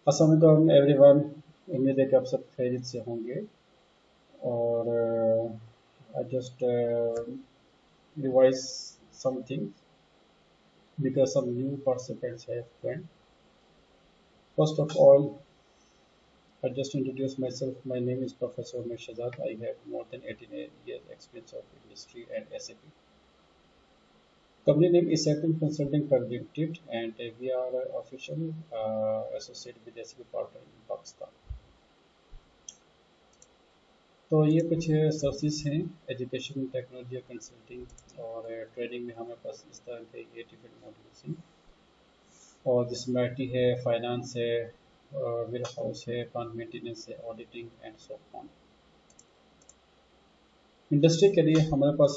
अस्सलाम वालेकुम एवरीवन। उम्मीद है कि आप सब खैरियत से होंगे। और I just revise something because some new participants have joined. First of all, I just introduce myself. My name is Professor Umesh Shahzad. I have more than 18 years experience of industry and SAP. Company name is SAP Consulting Private Limited, and we are official associated with SAP partner in Pakistan. तो ये कुछ services हैं education, technology, consulting और training में हमारे पास इस तरह के ये डिफरेंट मॉड्यूल्स हैं। और जिसमें IT है, फाइनेंस है, वेयर हाउस है, प्लांट मेंटेनेंस है, auditing and so on. Industry के लिए हमारे पास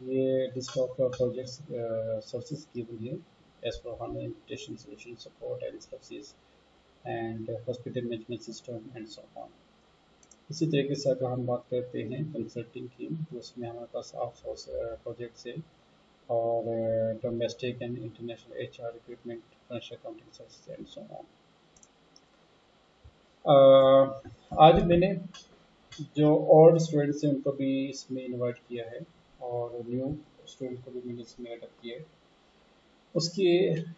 ये लिस्ट ऑफ प्रोजेक्ट्स सर्विसेज की हुई है as for HANA implementation, solution support and services and hospital management system and so on. इसी तरीके से अगर हम बात करते हैं कंसल्टिंग की, तो उसमें हमारे पास आउटसोर्स प्रोजेक्ट्स है और domestic and international HR recruitment, financial accounting services and so on. आज मैंने जो ओल्ड स्टूडेंट्स हैं उनको भी इसमें इनवाइट किया है और न्यू स्टूडेंट को भी मैंने इसमें एडअप किया है। उसकी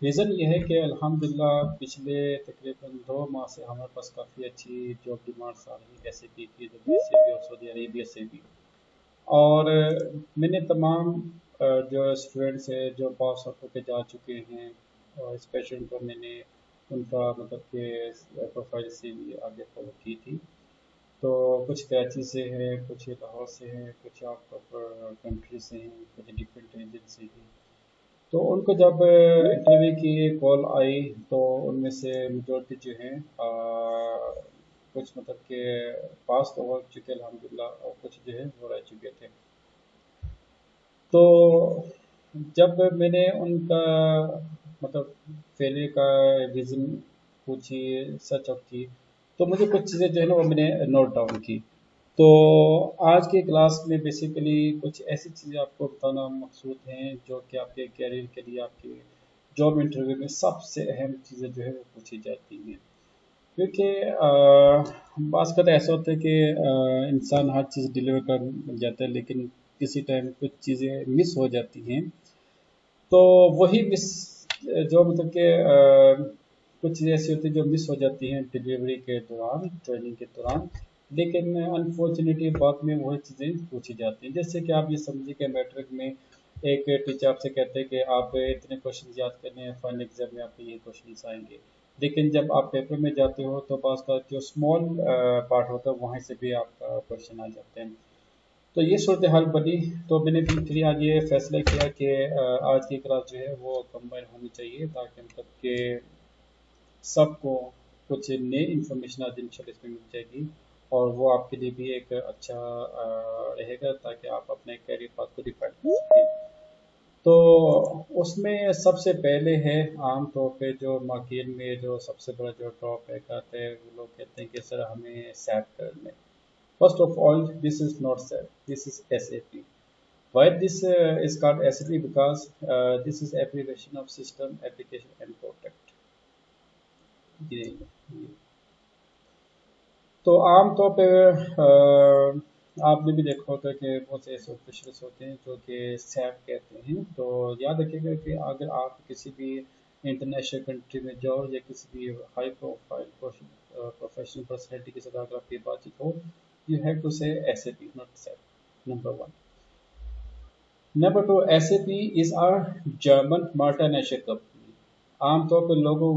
रीज़न ये है कि अल्हम्दुलिल्लाह पिछले तकरीबन 2 माह से हमारे पास काफ़ी अच्छी जॉब डिमांड्स आ रही है SAP की, दुबई से भी और सऊदी अरेबिया से भी। और मैंने तमाम जो स्टूडेंट्स हैं जो पास आउट होकर जा चुके हैं, और स्पेशल उनको मैंने उनका मतलब कि प्रोफाइल से भी आगे फॉलो की थी। तो कुछ कराची से है, कुछ लाहौर से है, कुछ आउट ऑफ कंट्री से हैं, कुछ डिफरेंट रीजन से हैं। तो उनको जब इंटरव्यू की कॉल आई तो उनमें से मेजॉरिटी जो हैं कुछ मतलब के पास तो हो चुके अल्हम्दुलिल्लाह, और कुछ जो है वो रह चुके थे। तो जब मैंने उनका मतलब फेलियर का रीज़न पूछी, सर्च आउट की, तो मुझे कुछ चीज़ें जो है ना वो मैंने नोट डाउन की। तो आज की क्लास में बेसिकली कुछ ऐसी चीज़ें आपको बताना मकसूद हैं जो कि आपके कैरियर के लिए, आपके जॉब इंटरव्यू में सबसे अहम चीज़ें जो है वो पूछी जाती हैं। क्योंकि बात करते ऐसा होता है कि इंसान हर चीज़ डिलीवर कर जाता है, लेकिन किसी टाइम कुछ चीज़ें मिस हो जाती हैं। तो वही मिस जो मतलब कि कुछ चीज़ें ऐसी होती हैं जो मिस हो जाती हैं डिलीवरी के दौरान, ट्रेनिंग के दौरान, लेकिन अनफॉर्चुनेटली बाद में वही चीज़ें पूछी जाती हैं। जैसे कि आप ये समझिए कि मैट्रिक में एक टीचर आपसे कहते हैं कि आप इतने क्वेश्चन याद करने हैं, फाइनल एग्जाम में आपके ये क्वेश्चन आएंगे, लेकिन जब आप पेपर में जाते हो तो पास का जो स्मॉल पार्ट होता है वहीं से भी आपका क्वेश्चन आ जाते हैं। तो ये सूरत हाल बनी, तो मैंने फिर आज ये फैसला किया कि आज की क्लास जो है वो कंबाइन होनी चाहिए, ताकि मतलब कि सबको कुछ नई इन्फॉर्मेशन आज इंशाल्लाह इसमें मिल जाएगी और वो आपके लिए भी एक अच्छा रहेगा, ताकि आप अपने कैरियर पाथ को डिफाइन कर सकें। तो उसमें सबसे पहले है आम तौर पे जो मार्केट में जो सबसे बड़ा जो टॉप है आता है, वो लोग कहते हैं कि सर हमें सैप करना है। First of all, this is not SAP, this is SAP. Why this is called SAP? Because this is abbreviation of System Application and Product. ये तो आम तौर पे आपने भी देखा होता है कि बहुत से ऐसे ऑफिशियल्स होते हैं जो कि सैप कहते हैं। तो याद रखिएगा कि अगर आप किसी भी इंटरनेशनल कंट्री में जाओ या किसी भी हाई प्रोफाइल प्रोफेशनल पर्सनैलिटी के साथ अगर आपकी बातचीत हो, you have to say SAP, not SAP. Number one. Number two, SAP is a German multinational company. आमतौर पर लोगों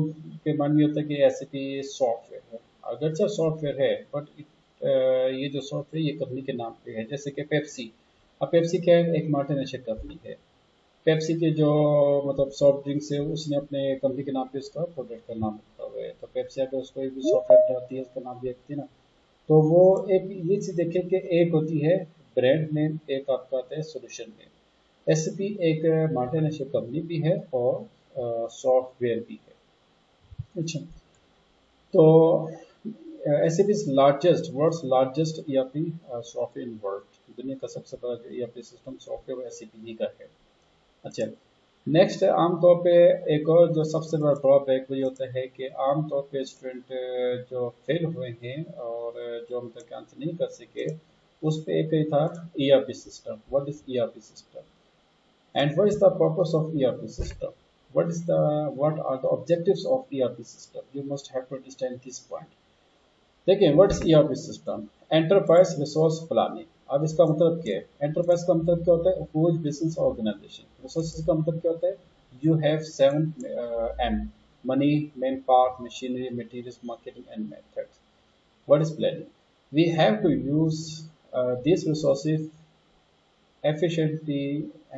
के मन में होता है कि SAP सॉफ्टवेयर है। अगरचे सॉफ्टवेयर है, बट ये जो सॉफ्टवेयर ये कंपनी के नाम पे है। जैसे कि पेप्सी, अब पेप्सी क्या है, एक मल्टीनेशनल कंपनी है। पेप्सी के जो मतलब सॉफ्ट ड्रिंक्स है, उसने अपने कंपनी के नाम पे उसका प्रोडक्ट का नाम रखा हुआ है। तो पेप्सी अगर उसको एक भी सॉफ्टवेयर बनाती है, उसका नाम भी रखती है ना, तो वो एक ये चीज़ देखें कि एक होती है ब्रांड नेम, एक आपका आता है सोल्यूशन नेम। एसएपी एक मल्टीनेशनल कंपनी भी है और सॉफ्टवेयर भी है। अच्छा, तो SAP is largest, world's largest ERP software in world. दुनिया का सबसे बड़ा जो ईआरपी सिस्टम सॉफ्टवेयर वो एसएपी ही का है। अच्छा, नेक्स्ट आमतौर पे एक और जो सबसे बड़ा ड्रॉबैक वो ये होता है कि आमतौर पे स्टूडेंट जो फेल हुए हैं और जो मतलब के आंसर नहीं कर सके, उस पे एक ही था ERP system. What is ERP system and what is the purpose of ERP system, what are the objectives of ERP system? You must have to understand this point. देखिए what is ERP system, enterprise resource planning. अब इसका मतलब क्या है? Enterprise का मतलब क्या होता है? Huge business organisation. रिसोर्सेज का मतलब क्या होता है? You have 7 M, money, man power, machinery, materials, marketing and methods. What is planning? We have to use these resources efficiently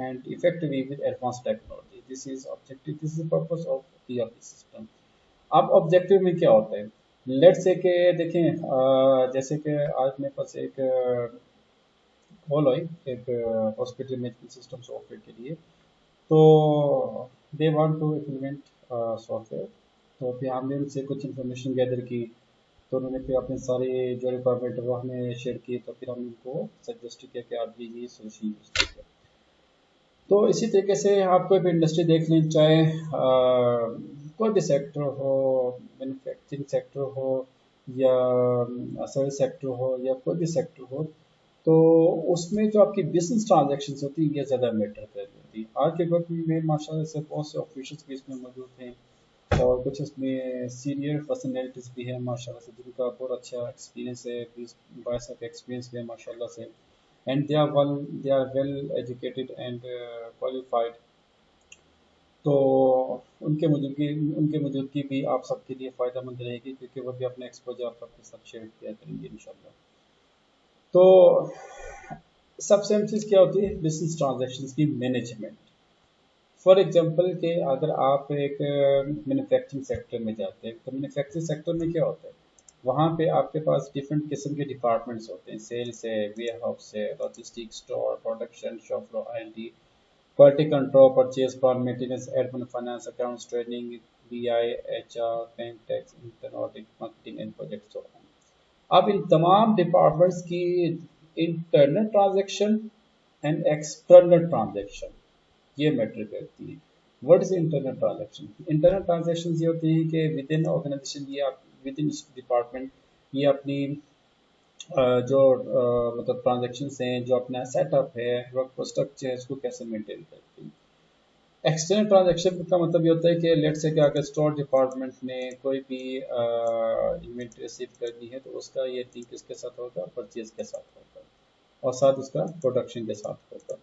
and effectively with advanced technology. This is objective, this is the purpose of ERP system. अब objective में क्या होता है? Let's say के देखें, जैसे कि आज मेरे पास एक कॉल आई एक हॉस्पिटल मैनेजमेंट सिस्टम सॉफ्टवेयर के लिए। तो they want to implement software. तो फिर हमने उनसे कुछ इन्फॉर्मेशन गैदर की। तो उन्होंने फिर अपने सारे जो रिक्वायरमेंट है वो हमें शेयर की। तो फिर हम उनको सजेस्ट किया कि आप ये सोल्यूशन यूज़ कीजिए। तो इसी तरीके से आप कोई भी इंडस्ट्री देख लें, चाहे कोई भी सेक्टर हो, मैन्युफैक्चरिंग सेक्टर हो या सर्विस सेक्टर हो या कोई भी सेक्टर हो, तो उसमें जो आपकी बिजनेस ट्रांजैक्शंस होती हैं ये ज़्यादा मैटर कर रही है। आज के वक्त में माशाल्लाह से बहुत से ऑफिशियल्स भी इसमें मौजूद हैं और कुछ इसमें सीनियर पर्सनैलिटीज़ भी हैं माशाल्लाह से, जिनका बहुत अच्छा एक्सपीरियंस है, 20-22 साल का एक्सपीरियंस भी है माशाल्लाह से। And they are well educated and qualified. तो उनके मौजूदगी भी आप सबके लिए फ़ायदेमंद रहेगी, क्योंकि वो भी अपना एक्सपोजर आपके साथ शेयर किया करेंगे इंशाल्लाह। तो सबसे अहम चीज़ क्या होती है? बिजनेस ट्रांजैक्शंस की मैनेजमेंट। फॉर एग्जांपल कि अगर आप एक मैन्युफैक्चरिंग सेक्टर में जाते हैं, तो मैन्युफैक्चरिंग सेक्टर में क्या होता है? वहाँ पे आपके पास डिफरेंट किस्म के डिपार्टमेंट्स होते हैं। सेल्स है, वेयर हाउस है, logistic, store, production, shop floor, R&D, quality control, purchase, plant maintenance, admin, finance, accounts, training, BI, HR, bank, tax, internal audit, marketing and project, so on. अब इन तमाम departments की internal transaction and external transaction ये matter करती है। What is internal transaction? Internal transaction ये होती है कि विद इन ऑर्गेनाइजेशन ये आप विद इन डिपार्टमेंट ये अपनी जो मतलब ट्रांजैक्शन हैं, जो अपना सेटअप है, वर्क स्ट्रक्चर है, इसको कैसे मेंटेन करती है। एक्सटर्नल ट्रांजैक्शन का मतलब ये होता है कि लेट्स से कि अगर स्टोर डिपार्टमेंट ने कोई भी इन्वेंट्री रिसीव करनी है, तो उसका ये लिंक किसके साथ होगा? परचेज के साथ होगा और साथ उसका प्रोडक्शन के साथ होगा।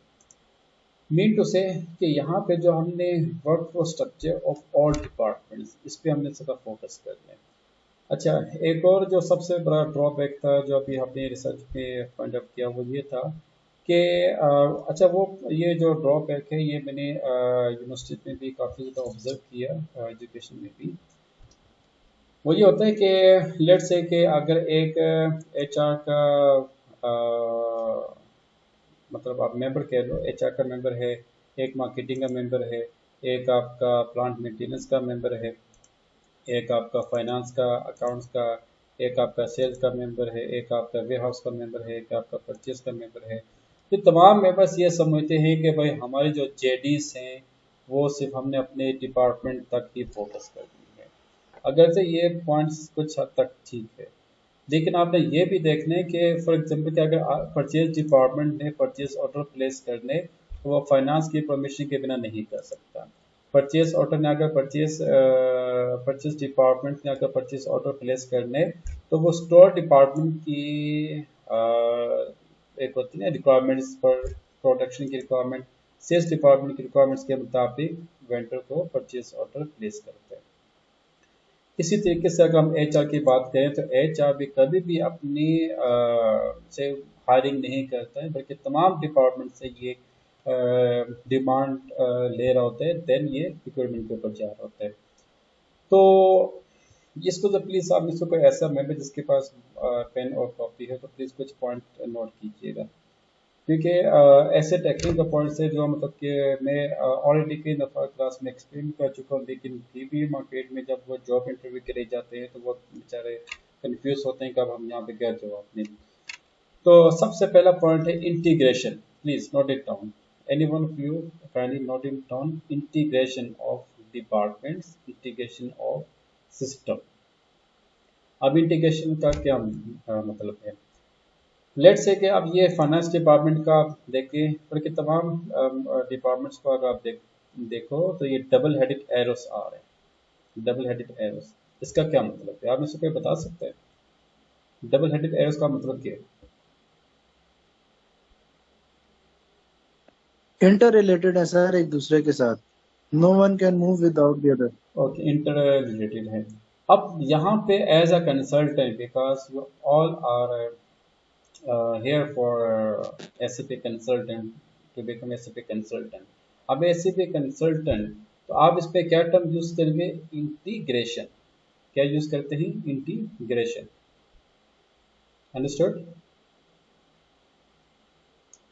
मीन टू से कि यहाँ पे जो हमने work flow structure of all departments, इस पे हमने ज़्यादा फोकस करना है। अच्छा, एक और जो सबसे बड़ा ड्रॉबैक था जो अभी हमने रिसर्च में फाइंड आउट किया, वो ये था कि अच्छा वो ये जो ड्रॉबैक है ये मैंने यूनिवर्सिटी में भी काफ़ी ज़्यादा ऑब्जर्व किया, एजुकेशन में भी। वो ये होता है कि लेट से कि अगर एक HR का मतलब आप मेंबर कह लो, HR का मेंबर है, एक मार्केटिंग का मेंबर है, एक आपका प्लांट मेंटेनेंस का मेंबर है, एक आपका फाइनेंस का, अकाउंट्स का, एक आपका सेल्स का मेंबर है, एक आपका वेयर हाउस का मेंबर है, एक आपका परचेज का मेंबर है। तो तमाम मेंबर्स ये समझते हैं कि भाई हमारे जो JDs हैं वो सिर्फ हमने अपने डिपार्टमेंट तक ही फोकस करनी है। अगर से ये पॉइंट्स कुछ हद तक ठीक है, लेकिन आपने ये भी देखना है कि फॉर एग्जांपल कि अगर परचेज डिपार्टमेंट ने परचेज ऑर्डर प्लेस करने, तो वो फाइनेंस की परमिशन के बिना नहीं कर सकता। परचेज ऑर्डर ने अगर परचेज डिपार्टमेंट ने अगर परचेज ऑर्डर प्लेस करने, तो वो स्टोर डिपार्टमेंट की एक होती है रिक्वायरमेंट्स पर, प्रोडक्शन की रिक्वायरमेंट, सेल्स डिपार्टमेंट की रिक्वायरमेंट्स के मुताबिक वेंडर को परचेज ऑर्डर प्लेस करते हैं। इसी तरीके से अगर हम HR की बात करें, तो HR भी कभी भी अपनी से हायरिंग नहीं करता है, बल्कि तमाम डिपार्टमेंट से ये डिमांड ले रहा होता है, देन ये रिक्वायरमेंट के ऊपर जा रहा होता है। तो इसको तो प्लीज़ आप इसको कोई ऐसा मेंबर जिसके पास पेन और कॉपी है, तो प्लीज़ कुछ पॉइंट नोट कीजिएगा, क्योंकि ऐसे टेक्निकल पॉइंट्स है जो मतलब कि मैं ऑलरेडी कई दफ़ा क्लास में एक्सप्लेन कर चुका हूँ, लेकिन फिर भी मार्केट में जब वो जॉब इंटरव्यू के लिए जाते हैं तो वो बेचारे कंफ्यूज होते हैं कि अब हम यहाँ पे क्या जवाब दें। तो सबसे पहला पॉइंट है integration, please note it down. any one of you kindly note it down. Integration of departments, integration of system. अब इंटीग्रेशन का क्या मतलब है? लेट्स से कि अब ये फाइनेंस डिपार्टमेंट का आप देखें, बल्कि तमाम डिपार्टमेंट्स को अगर आप देखो तो ये डबल हेडेड एरोस आ रहे हैं। डबल हेडेड एरोस, इसका क्या मतलब है? आप में से कोई बता सकता है डबल हेडेड एरोस का मतलब क्या है? इंटर रिलेटेड है सर एक दूसरे के साथ। No one can move without the other. Okay, inter related है। अब यहाँ पे as a consultant, because you all are here for SAP consultant, to become SAP consultant. अब SAP consultant, तो आप इस पे क्या टर्म यूज करेंगे? इंटीग्रेशन। क्या यूज करते हैं? इंटीग्रेशन। Understood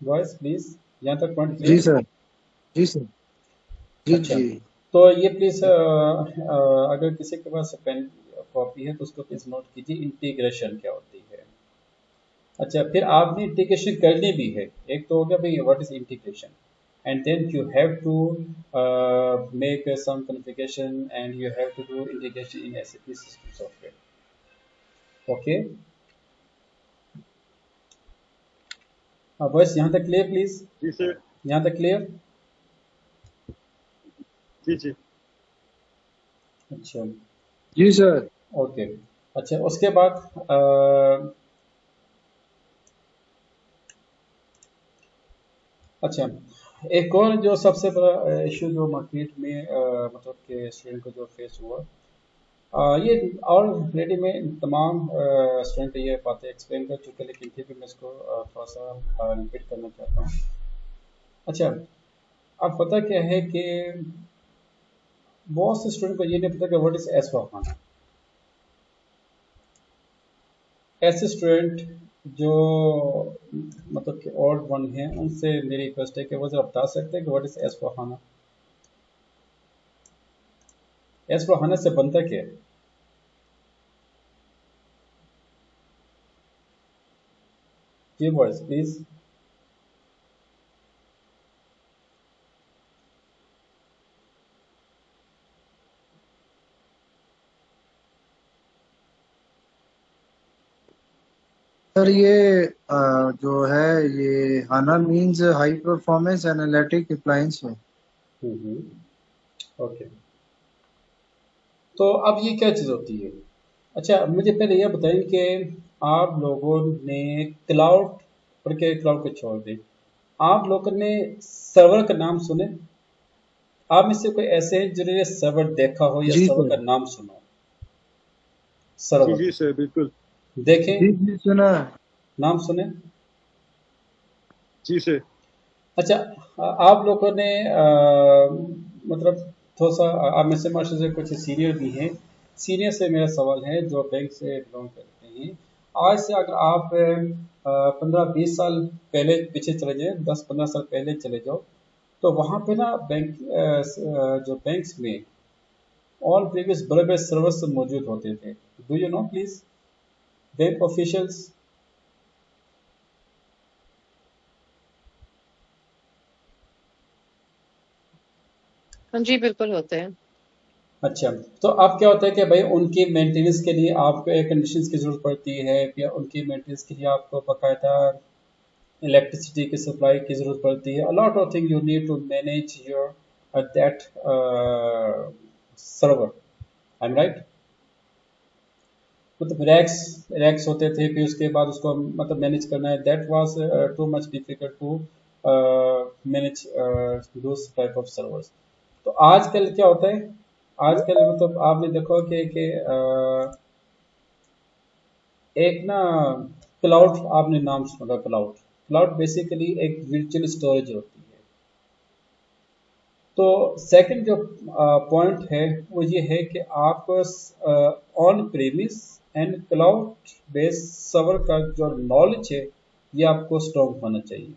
boys? प्लीज, यहाँ तक पॉइंट जी क्लियर? सर, जी सर, जी अच्छा, जी। तो ये प्लीज अगर किसी के पास पेन कॉपी है तो उसको प्लीज नोट कीजिए, इंटीग्रेशन क्या होती है। अच्छा, फिर आपने इंटीग्रेशन करनी भी है। एक तो हो गया भाई what is integration, and then you have to make some configuration and you have to do integration in SAP system software. Okay, बस यहाँ तक क्लियर प्लीज? Ji sir. यहाँ तक क्लियर? जी जी। अच्छा, जी सर। ओके। अच्छा, उसके बाद अच्छा, एक और जो सबसे बड़ा इशू जो मार्केट में मतलब के स्टूडेंट को जो फेस हुआ, ये ऑलरेडी में तमाम स्टूडेंट ये बातें एक्सप्लेन कर चुके, लेकिन फिर भी मैं इसको थोड़ा सा रिपीट करना चाहता हूँ। अच्छा, अब पता क्या है कि बहुत से स्टूडेंट को ये नहीं पता कि व्हाट इज एस/4HANA। ऐसे स्टूडेंट जो मतलब कि ऑड वन है, उनसे मेरी रिक्वेस्ट है कि वो जरा बता सकते हैं कि व्हाट इज एस/4HANA। एस/4HANA से बनता क्या है? जी बॉयज प्लीज। सर ये जो है ये HANA means high performance analytic appliance है। ओके, तो अब ये क्या चीज़ होती है? अच्छा, मुझे पहले यह बताएं कि आप लोगों ने क्लाउड, और के क्लाउड को छोड़ दें, आप लोगों ने सर्वर का नाम सुने? आप में से कोई ऐसे हैं जिन्होंने सर्वर देखा हो या जी सर्वर सर, का नाम सुना हो? जी सर्वर जी सर, बिल्कुल। देखें, जी जी सुना। नाम सुने? जी सर। अच्छा, आप लोगों ने मतलब थोड़ा सा, आप में से मास्टर से कुछ सीनियर भी हैं। सीनियर से मेरा सवाल है जो बैंक से बिलोंग करते हैं, आज से अगर आप 15-20 साल पहले पीछे चले जाएं, 10-15 साल पहले चले जाओ, तो वहाँ पे ना बैंक जो बैंक्स में ऑल प्रीवियस बड़े बड़े सर्वर्स मौजूद होते थे। Do you know please bank officials? हाँ जी, बिल्कुल होते हैं। अच्छा, तो अब क्या होता है कि भाई उनकी मेंटेनेंस के लिए आपको एयर कंडीशंस की ज़रूरत पड़ती है, या उनकी मेंटेनेंस के लिए आपको बाकायदा इलेक्ट्रिसिटी की सप्लाई की ज़रूरत पड़ती है। A lot of thing you need to manage your that server. I am right? मतलब रैक्स रैक्स होते थे, फिर उसके बाद उसको मतलब मैनेज करना है। That was too much difficult to manage those type of servers. तो आजकल क्या होता है? आजकल मतलब आपने देखा कि एक ना क्लाउड, आपने नाम सुना? क्लाउड, क्लाउड बेसिकली एक वर्चुअल स्टोरेज होती है। तो सेकंड जो पॉइंट है वो ये है कि आप on premise and cloud based server का जो नॉलेज है ये आपको स्ट्रॉन्ग होना चाहिए।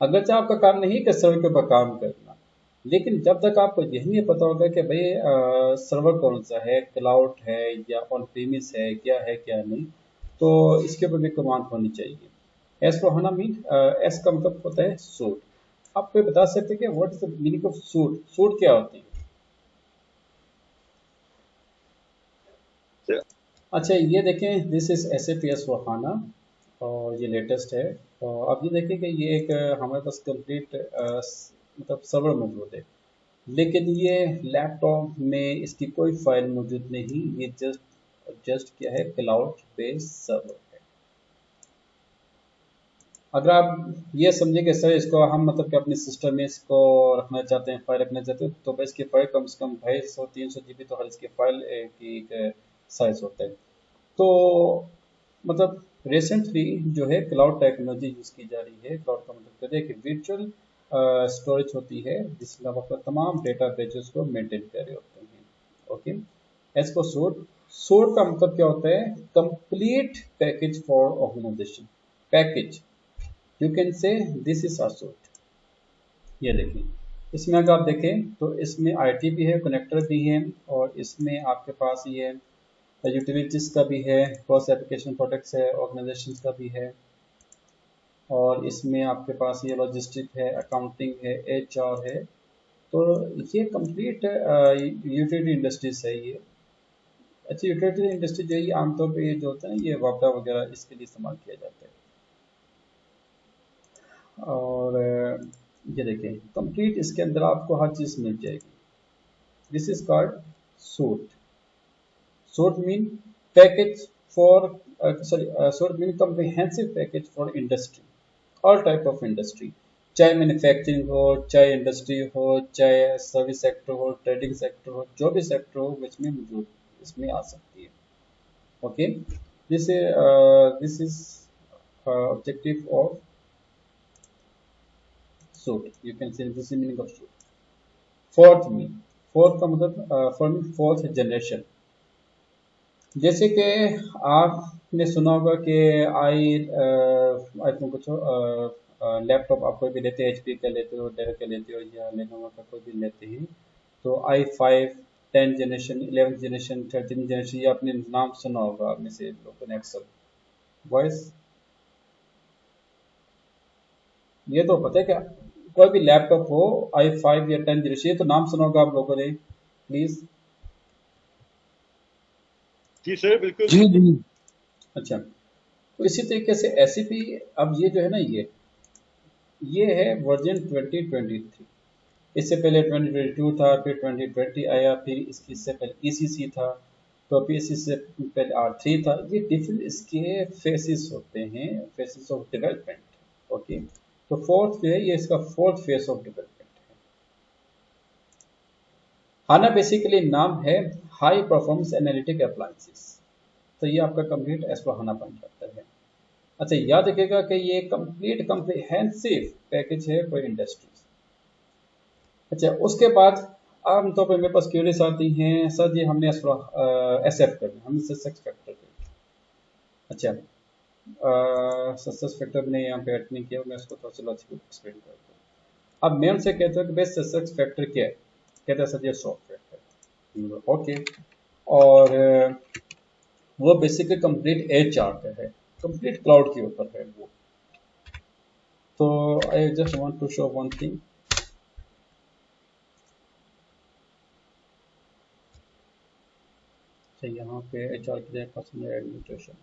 अगरचे आपका काम नहीं है कि सर्वर के ऊपर काम करना, लेकिन जब तक आपको यही नहीं पता होगा कि भाई सर्वर कौन सा है, क्लाउड है या ऑन प्रीमिस है क्या नहीं, तो इसके ऊपर भी कमांड होनी चाहिए। एस फॉर हना मीन, एस का मतलब होता है सूट। आप कोई बता सकते हैं कि what is the meaning of suit? Suit क्या होती है? अच्छा, ये देखें, दिस इज SAP S/4HANA और ये लेटेस्ट है। और अब ये देखें कि ये एक हमारे पास कंप्लीट मतलब सर्वर मौजूद है, लेकिन ये लैपटॉप में इसकी कोई फाइल मौजूद नहीं। ये जस्ट जस्ट क्या है, क्लाउड बेस्ड सर्वर है। अगर आप ये समझे कि सर इसको हम मतलब कि अपने सिस्टम में इसको रखना चाहते हैं, फाइल रखना चाहते हैं, तो भाई इसकी फाइल कम से कम 250-300 GB तो हर इसकी फाइल की एक साइज होता है। तो मतलब रिसेंटली जो है क्लाउड टेक्नोलॉजी यूज़ की जा रही है। क्लाउड का मतलब कहते हैं कि वर्चुअल स्टोरेज होती है, जिसमें आप अपना तमाम डेटा बेसेस को मेंटेन कर रहे होते हैं। Okay, as for sort, sort का मतलब क्या होता है? Complete package for organization package. You can say this is a sort. ये देखिए, इसमें अगर आप देखें तो इसमें IT भी है, कनेक्टर भी है, और इसमें आपके पास ये यूटिलिटीज का भी है, क्रॉस एप्लीकेशन प्रोडक्ट्स है, ऑर्गेनाइजेशन का भी है, और इसमें आपके पास ये लॉजिस्टिक है, अकाउंटिंग है, HR है। तो ये कंप्लीट यूटिलिटी इंडस्ट्रीज है ये। अच्छा, यूटिलिटी इंडस्ट्री जो है ये आमतौर पे ये जो होता है ना, ये वापडा वगैरह इसके लिए इस्तेमाल किया जाता है। और ये देखें, कंप्लीट इसके अंदर आपको हर चीज़ मिल जाएगी। This is called suit. Suit mean package for suit mean comprehensive package for industry, all type of industry, चाहे मैन्युफैक्चरिंग हो, चाहे इंडस्ट्री हो, चाहे सर्विस सेक्टर हो, ट्रेडिंग सेक्टर हो, जो भी सेक्टर हो इसमें मौजूद, इसमें आ सकती है। Okay, this is objective of suit. You can say this meaning of suit. Fourth mean, fourth का मतलब फोर्थ जनरेशन। जैसे कि आपने सुना होगा कि आई तुम कुछ लैपटॉप आप कोई भी लेते हैं, HP का लेते हो, डेल का लेते हो, या लेनोवो का कोई भी लेते हैं, तो i5 10 जनरेशन, 11 जनरेशन, 13 जनरेशन, ये आपने नाम सुना होगा आप में से लोगों ने अक्सर। वॉइस ये तो पता है क्या, कोई भी लैपटॉप हो i5 या 10 जनरेशन, ये तो नाम सुना होगा आप लोगों ने, प्लीज। जी सर, बिल्कुल। जी जी। अच्छा, तो इसी तरीके से SAP, अब ये जो है ना, ये है वर्जन 2023। इससे पहले 2022 था, फिर 2020 आया, फिर इससे पहले ECC था, तो फिर इसी से पहले R3 था। ये डिफरेंट इसके फेसेस होते हैं, फेसेस ऑफ डेवलपमेंट। ओके, तो फोर्थ जो है ये इसका फोर्थ फेस ऑफ डेवलपमेंट है। हाना बेसिकली नाम है हाई परफॉर्मेंस एनालिटिक अप्लायंसेस। तो ये आपका कंप्लीट S/4HANA बन जाता है। अच्छा, याद रखिएगा कि ये कंप्लीट कम्प्रिहेंसिव पैकेज है फॉर इंडस्ट्रीज। अच्छा, उसके बाद आमतौर पर मेरे पास क्वेरीज आती हैं, सर जी हमने SF कर लिया, हमने सक्सेस फैक्टर कर लिया। अच्छा, सक्सेस फैक्टर ने यहाँ पे ऐड नहीं किया, मैं उसको थोड़ा सा लॉजिकल एक्सप्लेन करता हूँ। अब मैं उनसे कहता हूँ कि बेस्ट सक्सेस फैक्टर क्या है, कहता है सर ये सॉफ्टवेयर है। ओके, और वो बेसिकली कंप्लीट HR का है, कंप्लीट क्लाउड के ऊपर है वो। तो I just want to show one thing. यहाँ पे HR के लिए पर्सनल एडमिनिस्ट्रेशन,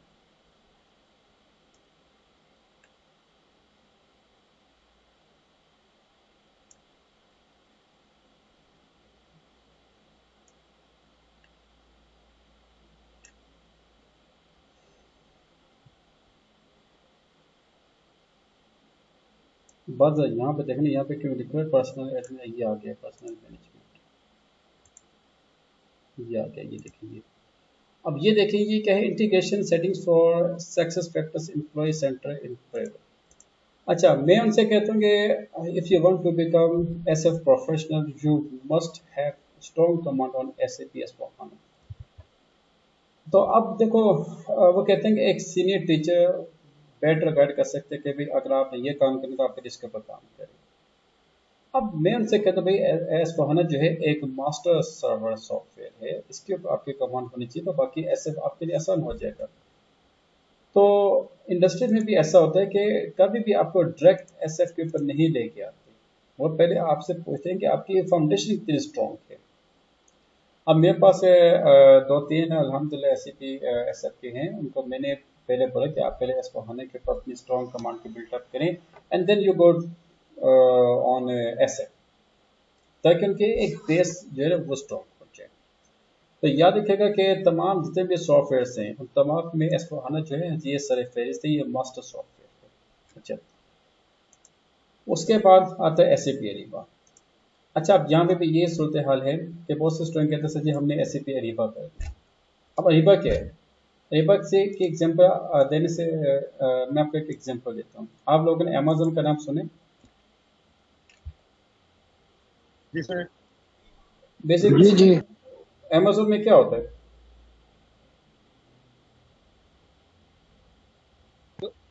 बस यहाँ पे देखने, यहाँ पे क्यों लिखा है पर्सनल एडमिन, ये आ गया पर्सनल मैनेजमेंट, ये आ गया, ये देखेंगे। अब ये देखेंगे ये क्या है, integration settings for success factors employ center in private. अच्छा, मैं उनसे कहता हूँ कि if you want to become SF professional you must have strong command on SAP S/4HANA। तो अब देखो, वो कहते हैं कि एक सीनियर टीचर बेटर गाइड कर सकते हैं कि भाई अगर आपने ये काम करना तो आप इसके ऊपर काम करें। अब मैं उनसे कहता हूँ भाई S/4HANA जो है एक मास्टर सर्वर सॉफ्टवेयर है, इसके ऊपर आपकी कमांड होनी चाहिए, तो बाकी SF आपके लिए आसान हो जाएगा। तो इंडस्ट्री में भी ऐसा होता है कि कभी भी आपको डायरेक्ट SF के ऊपर नहीं लेके आते, वो पहले आपसे पूछते हैं कि आपकी फाउंडेशन कितनी स्ट्रॉन्ग है। अब मेरे पास दो तीन अल्हम्दुलिल्लाह SAP SAP के हैं, उनको मैंने पहले बोला कि आप पहले S/4HANA के ऊपर अपनी स्ट्रॉन्ग कमांड को बिल्डअप करें and then you go on SAP, ताकि उनके एक बेस जो है वो स्ट्रॉन्ग हो जाए। तो याद रखिएगा कि तमाम जितने भी सॉफ्टवेयर हैं उन तमाम में S/4HANA जो है ये सरफेस है, ये मास्टर सॉफ्टवेयर है। अच्छा, उसके बाद आता है SAP Ariba। अच्छा, अब यहाँ पे भी ये सूरत हाल है कि बहुत से स्टूडेंट कहते हैं सर जी हमने SAP Ariba कर दिया। अब अरीबा क्या है? अरीबा से एक एग्जाम्पल देने से मैं आपको एक एग्जाम्पल देता हूँ। आप लोगों ने अमेजोन का नाम सुने? जी सर। जी बेसिकली जी अमेजोन में क्या होता है?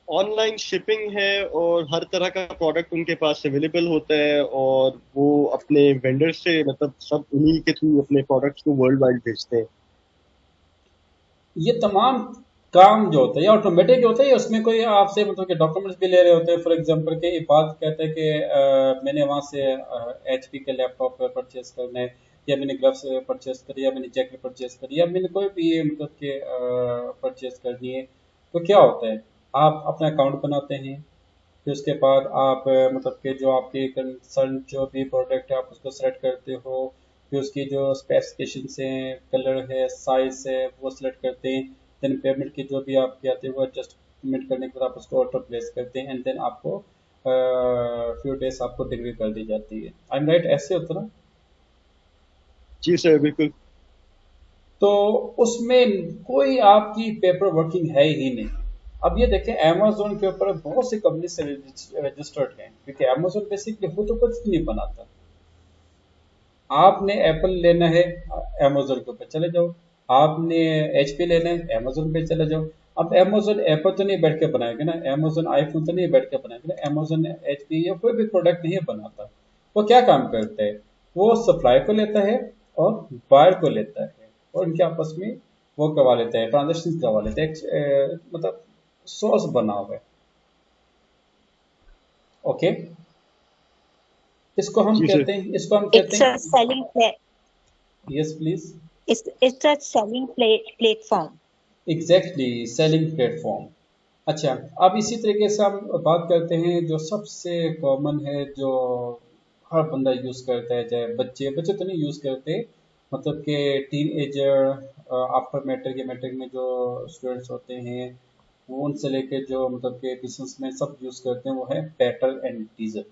ऑनलाइन शिपिंग है और हर तरह का प्रोडक्ट उनके पास अवेलेबल होता है, और वो अपने वेंडर से मतलब सब उन्हीं के थ्रू अपने प्रोडक्ट्स को वर्ल्ड वाइड भेजते हैं। ये तमाम काम जो होता है ये ऑटोमेटिक होता है, उसमें कोई आपसे मतलब कि डॉक्यूमेंट्स भी ले रहे होते हैं? फॉर एग्जांपल के एक बात कहते हैं कि मैंने वहाँ से HP के लैपटॉप परचेज करना है, या मैंने ग्लव्स परचेज करी, या मैंने जैकेट परचेज करी, या मैंने कोई भी मतलब के परचेज करनी है। तो क्या होता है, आप अपना अकाउंट बनाते हैं, फिर उसके बाद आप मतलब कि जो आपके कंसर्न जो भी प्रोडक्ट है आप उसको सेलेक्ट करते हो, फिर उसकी जो स्पेसिफिकेशंस हैं, कलर है, साइज है, वो सिलेक्ट करते हैं। देन पेमेंट की जो भी आपकी आती है वो एडजस्टमेंट करने के बाद आप उसको ऑटो प्लेस करते हैं एंड देन आपको फ्यू डेज आपको डिलीवरी कर दी जाती है। आई एम राइट? ऐसे होता ना? जी सर, बिल्कुल। तो उसमें कोई आपकी पेपर वर्किंग है ही नहीं। अब ये देखें अमेजोन के ऊपर बहुत सी कंपनी से रजिस्टर्ड हैं, क्योंकि अमेजोन बेसिकली खुद तो कुछ नहीं बनाता। आपने एप्पल लेना है, अमेजोन के ऊपर चले जाओ। आपने HP लेना है, अमेजोन पे चले जाओ। अब अमेजोन एप्पल तो नहीं बैठ के बनाएगा ना, अमेजोन आईफोन तो नहीं बैठ के बनाएगा ना, अमेजोन HP या कोई भी प्रोडक्ट नहीं बनाता। वो क्या काम करता है, वो सप्लाई को लेता है और बायर को लेता है, और उनके आपस में वो करवा लेता है, ट्रांजेक्शन करवा लेता है, मतलब सोर्स बना हुआ है। ओके, इसको हम जी सर। कहते हैं, इसको हम कहते It's a हैं। selling yes please. it's a selling platform. Exactly, selling platform. अच्छा, अब इसी तरीके से हम बात करते हैं जो सबसे कॉमन है, जो हर बंदा यूज़ करता है, चाहे बच्चे बच्चे तो नहीं यूज़ करते, मतलब कि टीन एजर आफ्टर मैट्रिक या मैट्रिक में जो स्टूडेंट्स होते हैं वो उनसे लेके जो मतलब कि बिजनेस में सब यूज़ करते हैं, वो है पेट्रोल एंड डीजल।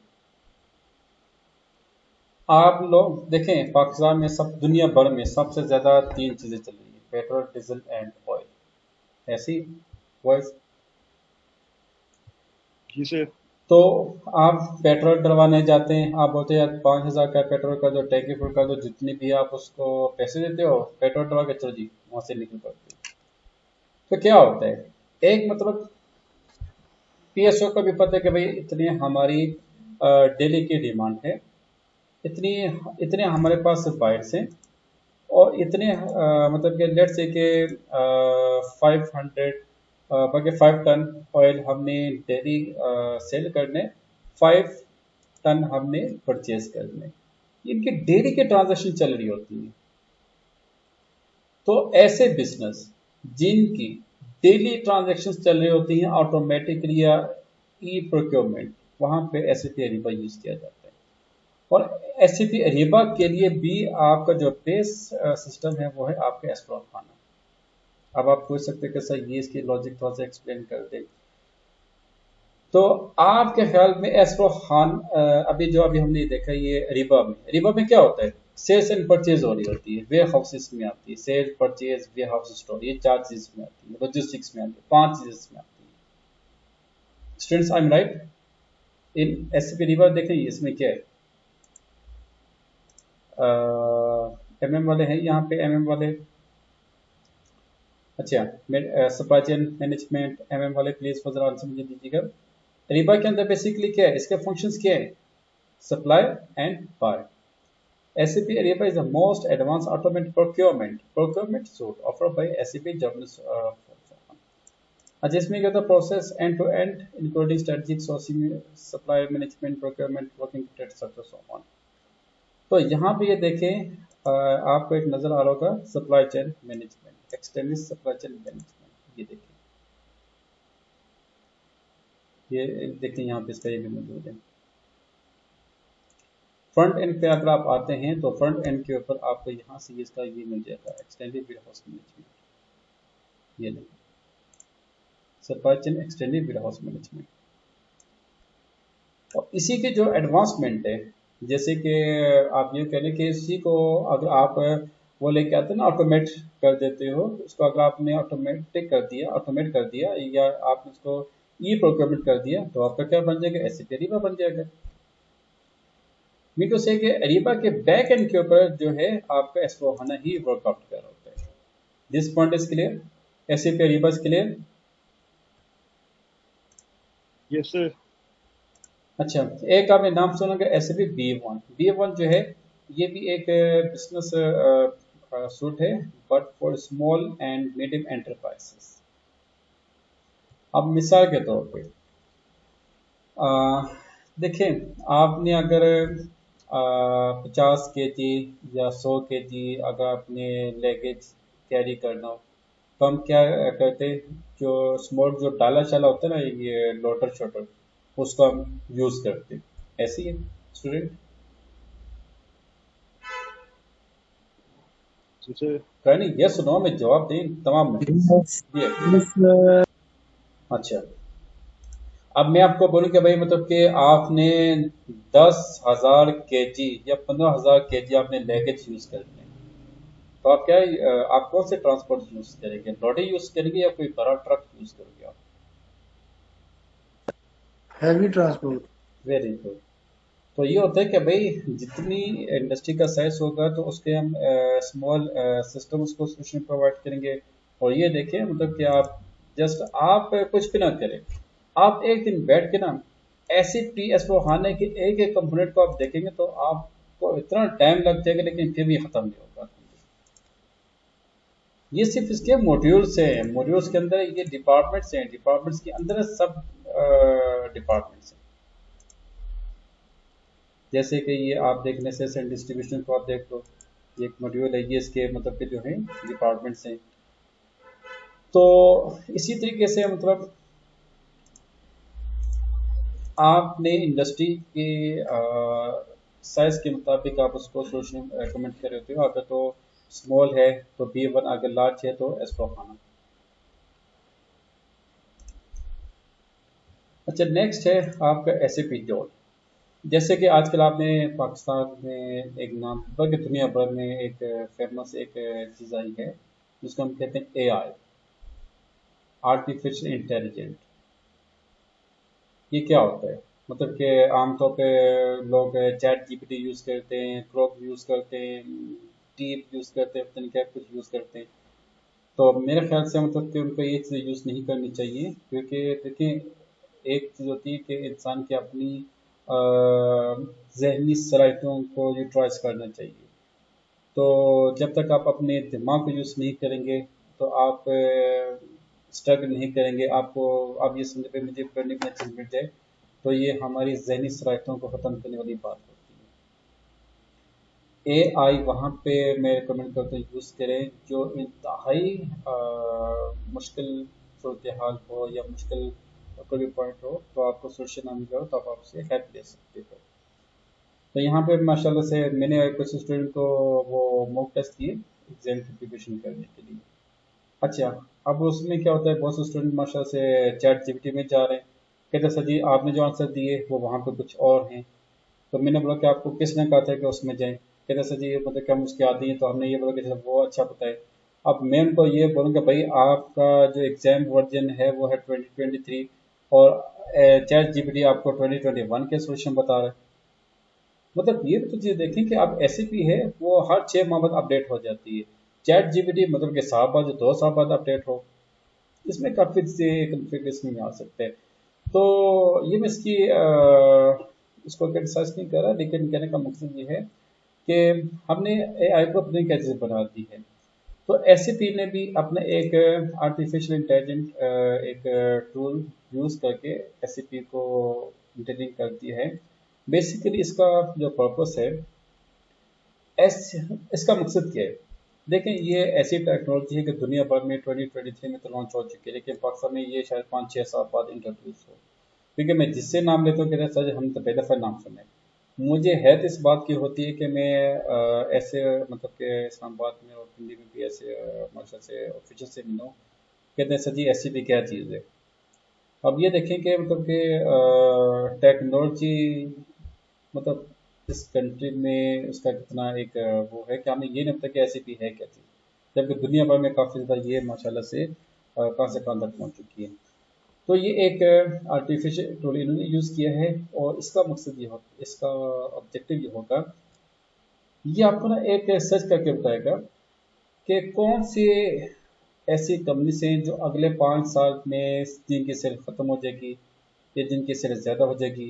आप लोग देखें पाकिस्तान में, सब दुनिया भर में सबसे ज़्यादा तीन चीज़ें चल रही है, पेट्रोल, डीजल एंड ऑयल। ऐसी वॉइस। जी सर। तो आप पेट्रोल डलवाने जाते हैं, आप बोलते हैं यार 5,000 का पेट्रोल कर दो, टैंकी फुल कर दो, जितनी भी आप उसको पैसे देते हो, पेट्रोल डलवा के चलो जी वहां से निकल पड़ते हो। तो क्या होता है, एक मतलब PSO को भी पता है कि भाई इतनी हमारी डेली की डिमांड है, इतनी इतने हमारे पास बाइट्स हैं, और इतने मतलब कि लेट्स से कि 500 बल्कि 5 टन ऑयल हमने डेली सेल करने, 5 टन हमने परचेज करने। इनकी डेली की ट्रांजैक्शन चल रही होती है। तो ऐसे बिजनेस जिनकी डेली ट्रांजैक्शन चल रही होती हैं ऑटोमेटिकली या ई प्रोक्योरमेंट, वहां पे SAP Ariba यूज किया जाता है। और SAP Ariba के लिए भी आपका जो बेस सिस्टम है वो है आपके S/4HANA। अब आप पूछ सकते हैं कि सर ये इसकी लॉजिक थोड़ा सा एक्सप्लेन कर दे। तो आपके ख्याल में S/4HANA अभी हमने देखा, ये रिबा में क्या होता है, सेल्स एंड परचेज हो रही होती है, वेयर हाउसेस में आती है, sale purchase warehouse store, ये 4 चीज में आती है, लॉजिस्टिक्स में आती है, 5 चीज में आती है। Students, I am right? In SAP Riba देखें इसमें क्या है, MM वाले हैं यहाँ पे, MM वाले। अच्छा, सप्लाई चेन मैनेजमेंट MM वाले प्लीज फर्दर आंसर मुझे दीजिएगा। रिबा के अंदर बेसिकली क्या है, इसके फंक्शंस क्या है, supply and buy. SAP Ariba is the most advanced automated procurement suite offered by SAP Germany. जिसमें क्या होता है process end to end including strategic sourcing, supply management, procurement, working capital, so on. तो यहाँ पे ये देखें, आपको एक नजर आ रहा होगा supply chain management, extended supply chain management. ये देखें यहाँ पे इसका ये भी मौजूद है। फ्रंट एंड पे अगर आप आते हैं तो फ्रंट एंड के ऊपर आपको यहाँ से इसका ये मिल जाएगा एक्सटेंडेड वेयरहाउस मैनेजमेंट। ये नहीं, supply chain extended warehouse management. और इसी के जो एडवांसमेंट है, जैसे कि आप ये कह लें कि इसी को अगर आप वो लेके आते हैं ना, ऑटोमेट कर देते हो, उसको अगर आपने ऑटोमेट कर दिया या आपने उसको ई प्रोक्योरमेंट कर दिया, तो आपका क्या बन जाएगा, एसएपी अरीबा बन जाएगा। मीन टू से कि अरीबा के बैक एंड के ऊपर जो है आपका एस/4HANA ही वर्कआउट कर रहा होता है। This point is clear, SAP Ariba is clear. Yes sir. अच्छा, एक आपने नाम सुना कि एसएपी BA1। BA1 जो है ये भी एक बिजनेस सूट है, but for small and medium enterprises. अब मिसाल के तौर पे देखें, आपने अगर 50 kg या 100 kg अगर अपने लगेज कैरी करना हो, तो हम क्या करते हैं, जो स्मॉल जो डाला चाला होता है ना, ये लोटर शोटर, उसको हम यूज करते हैं। ऐसे ही है स्टूडेंट, कहनी यस नो में जवाब दें तमाम में। अच्छा, अब मैं आपको बोलूं कि भाई मतलब कि आपने 10,000 kg या 15,000 kg आपने लगेज यूज करते हैं, तो आप क्या आप कौन से ट्रांसपोर्ट यूज करेंगे, लॉरी यूज करेंगे या कोई बड़ा ट्रक यूज करोगे आप? Heavy transport. Very good. तो ये होता है कि भाई जितनी इंडस्ट्री का साइज होगा तो उसके हम स्मॉल सिस्टम उसको सोल्यूशन प्रोवाइड करेंगे। और ये देखें मतलब कि आप जस्ट आप कुछ भी ना करें, आप एक दिन बैठ के ना SAP S/4HANA के एक एक कंपोनेंट को आप देखेंगे तो आपको इतना टाइम लग जाएगा, लेकिन फिर भी खत्म नहीं होगा। ये सिर्फ इसके मॉड्यूल्स हैं, मॉड्यूल्स के अंदर ये डिपार्टमेंट्स हैं, डिपार्टमेंट्स के अंदर सब डिपार्टमेंट्स हैं। जैसे कि ये आप देखने से सेल डिस्ट्रीब्यूशन को आप देख लो, ये एक मॉड्यूल है, ये इसके मतलब के जो है डिपार्टमेंट्स हैं। तो इसी तरीके से मतलब आपने इंडस्ट्री के साइज के मुताबिक आप उसको सोल्यूशन रिकमेंड कर रहे होते हो। अगर तो स्मॉल है तो B1, अगर लार्ज है तो S/4HANA। अच्छा, नेक्स्ट है आपका SAP जॉल। जैसे कि आजकल आपने पाकिस्तान में एक नाम, बल्कि दुनिया भर में एक फेमस एक चीज़ आई है जिसको हम कहते हैं AI, आर्टिफिशियल इंटेलिजेंट। ये क्या होता है, मतलब कि आमतौर पे लोग चैट GPT यूज़ करते हैं, क्रोक यूज़ करते हैं, डीप यूज़ करते हैं, पता नहीं क्या कुछ यूज़ करते हैं। तो मेरे ख्याल से मतलब कि उनको ये चीज़ यूज़ नहीं करनी चाहिए, क्योंकि देखिए एक चीज़ होती है कि इंसान की अपनी जहनी सलाहियतों को यूटिलाइज करना चाहिए। तो जब तक आप अपने दिमाग को यूज़ नहीं करेंगे तो आप स्ट्रगल नहीं करेंगे। आपको आप ये समझ पे मुझे पढ़ने में चीज़ मिल जाए तो ये हमारी जहनी सलाहियतों को ख़त्म करने वाली बात होती है। AI वहाँ पे मैं रिकमेंड करता हूँ यूज़ करें जो इंतहाई मुश्किल सूरत हाल हो या मुश्किल कोई भी पॉइंट हो, तो आपको सोल्यूशन ना मिला हो तो आप आपसे हेल्प ले सकते हो। तो यहाँ पे माशाल्लाह से मैंने कुछ स्टूडेंट को वो मॉक टेस्ट किए एग्जाम की प्रिपरेशन करने के लिए। अच्छा, अब उसमें क्या होता है, बहुत से स्टूडेंट माशाल्लाह से चैट GPT में जा रहे हैं, कहते सर जी आपने जो आंसर दिए वो वहाँ पे कुछ और हैं। तो मैंने बोला कि आपको किसने कहा था कि उसमें जाएं, कहते सर जी मतलब कि हम उसके आदि हैं, तो हमने ये बोला कि सर वो अच्छा बताए। अब मैं उनको ये बोलूँगा भाई आपका जो एग्जाम वर्जन है वो है 2023 और चैट GPT आपको 2021 के सोल्यूशन बता रहा है। मतलब ये तो चीज़ देखें कि अब SAP है वो हर 6 माह बाद अपडेट हो जाती है। चैट GPT मतलब कि साल बाद 2 साल बाद अपडेट हो, इसमें काफ़ी से कन्फ्लिक्ट में आ सकते हैं। तो ये मैं इसको क्रिटिसाइज नहीं कर रहा, लेकिन कहने का मकसद ये है कि हमने AI को अपनी क्या चीज़ बना दी है। तो एसएपी ने भी अपना एक आर्टिफिशियल इंटेलिजेंट एक टूल यूज करके एसएपी को इंटेलिजेंट कर दिया है। बेसिकली इसका जो पर्पस है, इसका मकसद क्या है? देखें, ये ऐसी टेक्नोलॉजी है कि दुनिया भर में 2023 में तो लॉन्च हो चुकी है, लेकिन पाकिस्तान में ये शायद 5-6 साल बाद इंट्रोड्यूस हो। क्योंकि मैं जिससे नाम लेता हूँ कहते हैं सर हम तो पहले दफ़ा नाम सुने। मुझे हैत इस बात की होती है कि मैं ऐसे मतलब कि इस्लामाबाद में और दिल्ली में भी ऐसे माशा से ऑफिसर से मिलूँ, कहते हैं सर जी ऐसी भी क्या चीज़ है। अब ये देखें कि मतलब कि टेक्नोलॉजी मतलब इस कंट्री में उसका कितना एक वो है कि हमें ये नहीं पता कि ऐसी भी है क्या चीज़, जबकि दुनिया भर में काफ़ी ज़्यादा ये माशाल्लाह से कहाँ से कहाँ तक पहुँच चुकी है। तो ये एक आर्टिफिशियल टूल इन्होंने यूज़ किया है, और इसका मकसद ये होगा, इसका ऑब्जेक्टिव ये होगा, ये आपको ना एक सर्च करके बताएगा कि कौन से ऐसी कंपनीज हैं जो अगले 5 साल में जिनकी सेल ख़त्म हो जाएगी, या जिनकी सेल ज़्यादा हो जाएगी,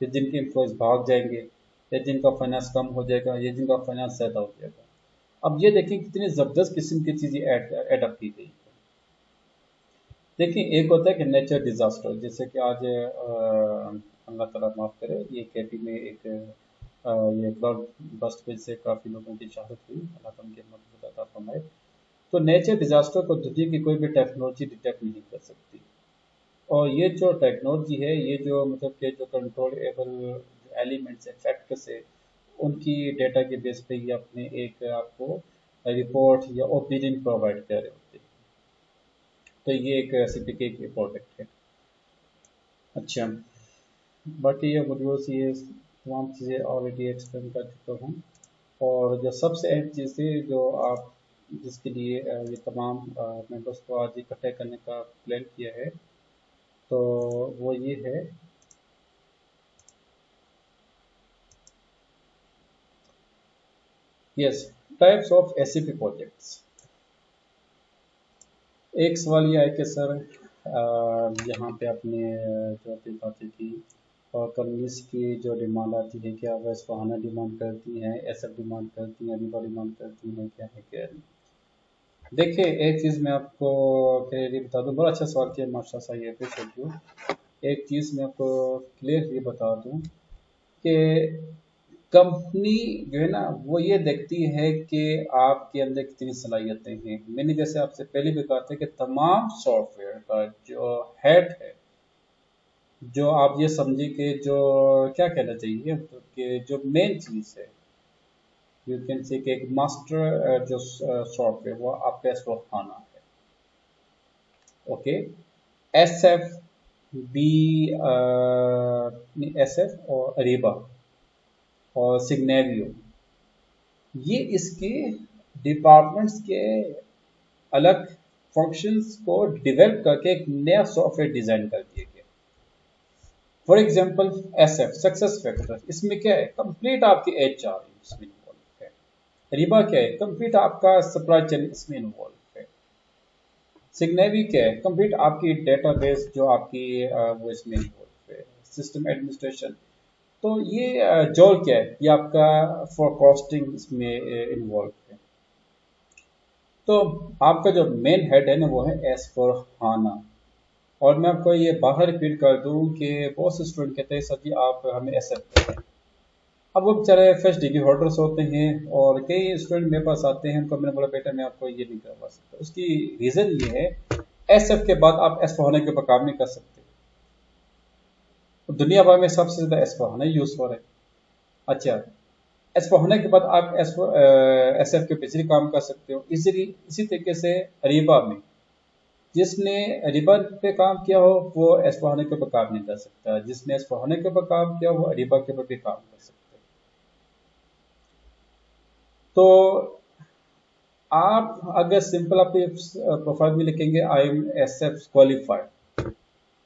या जिनके एम्प्लॉयज़ भाग जाएंगे, या जिनका फाइनेंस कम हो जाएगा, या जिनका फाइनेंस ज़्यादा हो जाएगा। अब ये देखें कितनी ज़बरदस्त किस्म की चीज़ें एडअप की गई। देखिए, एक होता है कि नेचर डिज़ास्टर, जैसे कि आज अल्लाह ताला माफ़ करे, ये केपी में एक ये क्लाउड बस्ट वजह से काफ़ी लोगों की शहादत हुई, अल्लाह ताला उनकी मग़फ़िरत अता फरमाए। तो नेचर डिज़ास्टर को दुनिया की कोई भी टेक्नोलॉजी डिटेक्ट नहीं कर सकती, और ये जो टेक्नोलॉजी है, ये जो मतलब कि जो कंट्रोलेबल एलिमेंट्स है, फैक्टर्स है, उनकी डेटा के बेस पे ये अपने एक आपको रिपोर्ट या ओपिनियन प्रोवाइड कर रहे होते हैं। तो ये एक रेसिपी के एक प्रोडक्ट है। अच्छा, बाकी ये वीडियोस ये तमाम चीज़ें ऑलरेडी एक्सप्लेन कर चुका हूँ, और जो सबसे अहम चीज़ थी जो आप जिसके लिए ये तमाम मेंबर्स को आज इकट्ठे करने का प्लान किया है, तो वो ये है, yes, types of SCP projects. एक सवाल ये है कि सर यहाँ पे आपने जो अपनी बातें की, और कंपनीज की जो डिमांड आती है, क्या वह स्वाहाना डिमांड करती हैं, एसएफ डिमांड करती हैं, अरीबा डिमांड करती हैं, क्या है क्या नहीं? देखिए, एक चीज़ मैं आपको क्लियरली बता दूँ, बड़ा अच्छा सवाल किया माशाल्लाह, ये अप्रिशिएट यू। एक चीज़ मैं आपको क्लियरली बता दूँ कि कंपनी जो है ना, वो ये देखती है कि आपके अंदर कितनी सलाहियतें हैं। मैंने जैसे आपसे पहले भी कहा था कि तमाम सॉफ्टवेयर का जो हेड है, जो आप ये समझिए कि जो क्या कहना चाहिए, तो कि जो मेन चीज़ है, यू कैन से कि एक मास्टर जो सॉफ्टवेयर वो आपका एस/4HANA है। Okay, S F B S F और अरीबा और सिग्नेवियो, ये इसके डिपार्टमेंट्स के अलग फंक्शंस को डेवलप करके एक नया सॉफ्टवेयर डिजाइन कर दिया गया। For example SF success factor, इसमें क्या है, कंप्लीट आपकी एचआर इसमें इन्वॉल्व है। रिबा क्या है, कंप्लीट आपका सप्लाई चेन इसमें इन्वॉल्व है। सिग्नेवी क्या है, कंप्लीट आपकी डेटाबेस जो आपकी वो इसमें इन्वॉल्व है। सिस्टम एडमिनिस्ट्रेशन, तो ये जोल क्या है, ये आपका फोरकास्टिंग इसमें इन्वॉल्व है। तो आपका जो मेन हेड है ना, वो है एस/4HANA। और मैं आपको ये बाहर रिपीट कर दूं कि बहुत से स्टूडेंट कहते हैं सर जी आप हमें एक्सेप्ट करें। अब वो बेचारे फर्स्ट डिग्री होल्डर्स होते हैं, और कई स्टूडेंट मेरे पास आते हैं, उनको मैंने बोला बेटा मैं आपको ये नहीं करवा सकता। उसकी रीज़न ये है, एसएफ के बाद आप एस/4HANA के ऊपर काम नहीं कर सकते। तो दुनिया भर में सबसे ज़्यादा एस/4HANA यूज़ हो रहा है। अच्छा, एस/4HANA के बाद आप एसएफ के पीछे काम कर सकते हो इसी तरीके से अरीबा में जिसने अरीबा पे काम किया हो वो एस/4HANA के ऊपर काम नहीं कर सकता, जिसने एस/4HANA के ऊपर काम किया हो अरीबा के ऊपर भी काम कर सकता है। तो आप अगर सिंपल अपने प्रोफाइल में लिखेंगे I am SF qualified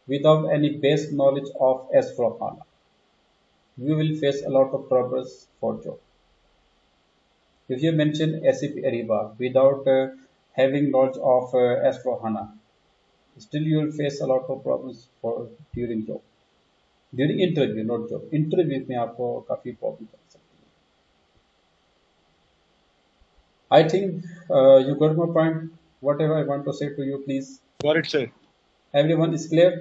without any base knowledge of एस/4HANA, you will face a lot of troubles for job. If you mention SAP Ariba without having knowledge of S/4HANA, still you will face a lot of problems for during job, during interview, not job. Interview में आपको काफी problem कर सकती है। I think you got my point. Whatever I want to say to you, please. Got it, sir. Everyone is clear?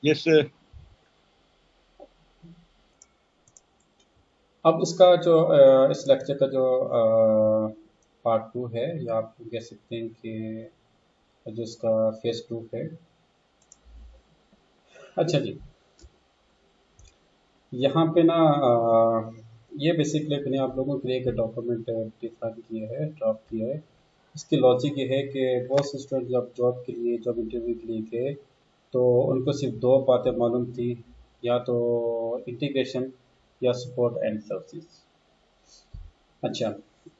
Yes, sir. अब इसका जो इस लेक्चर का जो पार्ट 2 है, या आप कह सकते हैं कि जो इसका फेज 2 है। अच्छा जी, यहाँ पे ना ये बेसिकली मैंने आप लोगों के लिए एक डॉक्यूमेंट डिफाइन किया है, ड्राफ्ट किया है। इसकी लॉजिक ये है कि बहुत से स्टूडेंट जब जॉब के लिए, जॉब इंटरव्यू के लिए गए, तो उनको सिर्फ दो बातें मालूम थी, या तो इंटीग्रेशन या सपोर्ट एंड सर्विसेज। अच्छा,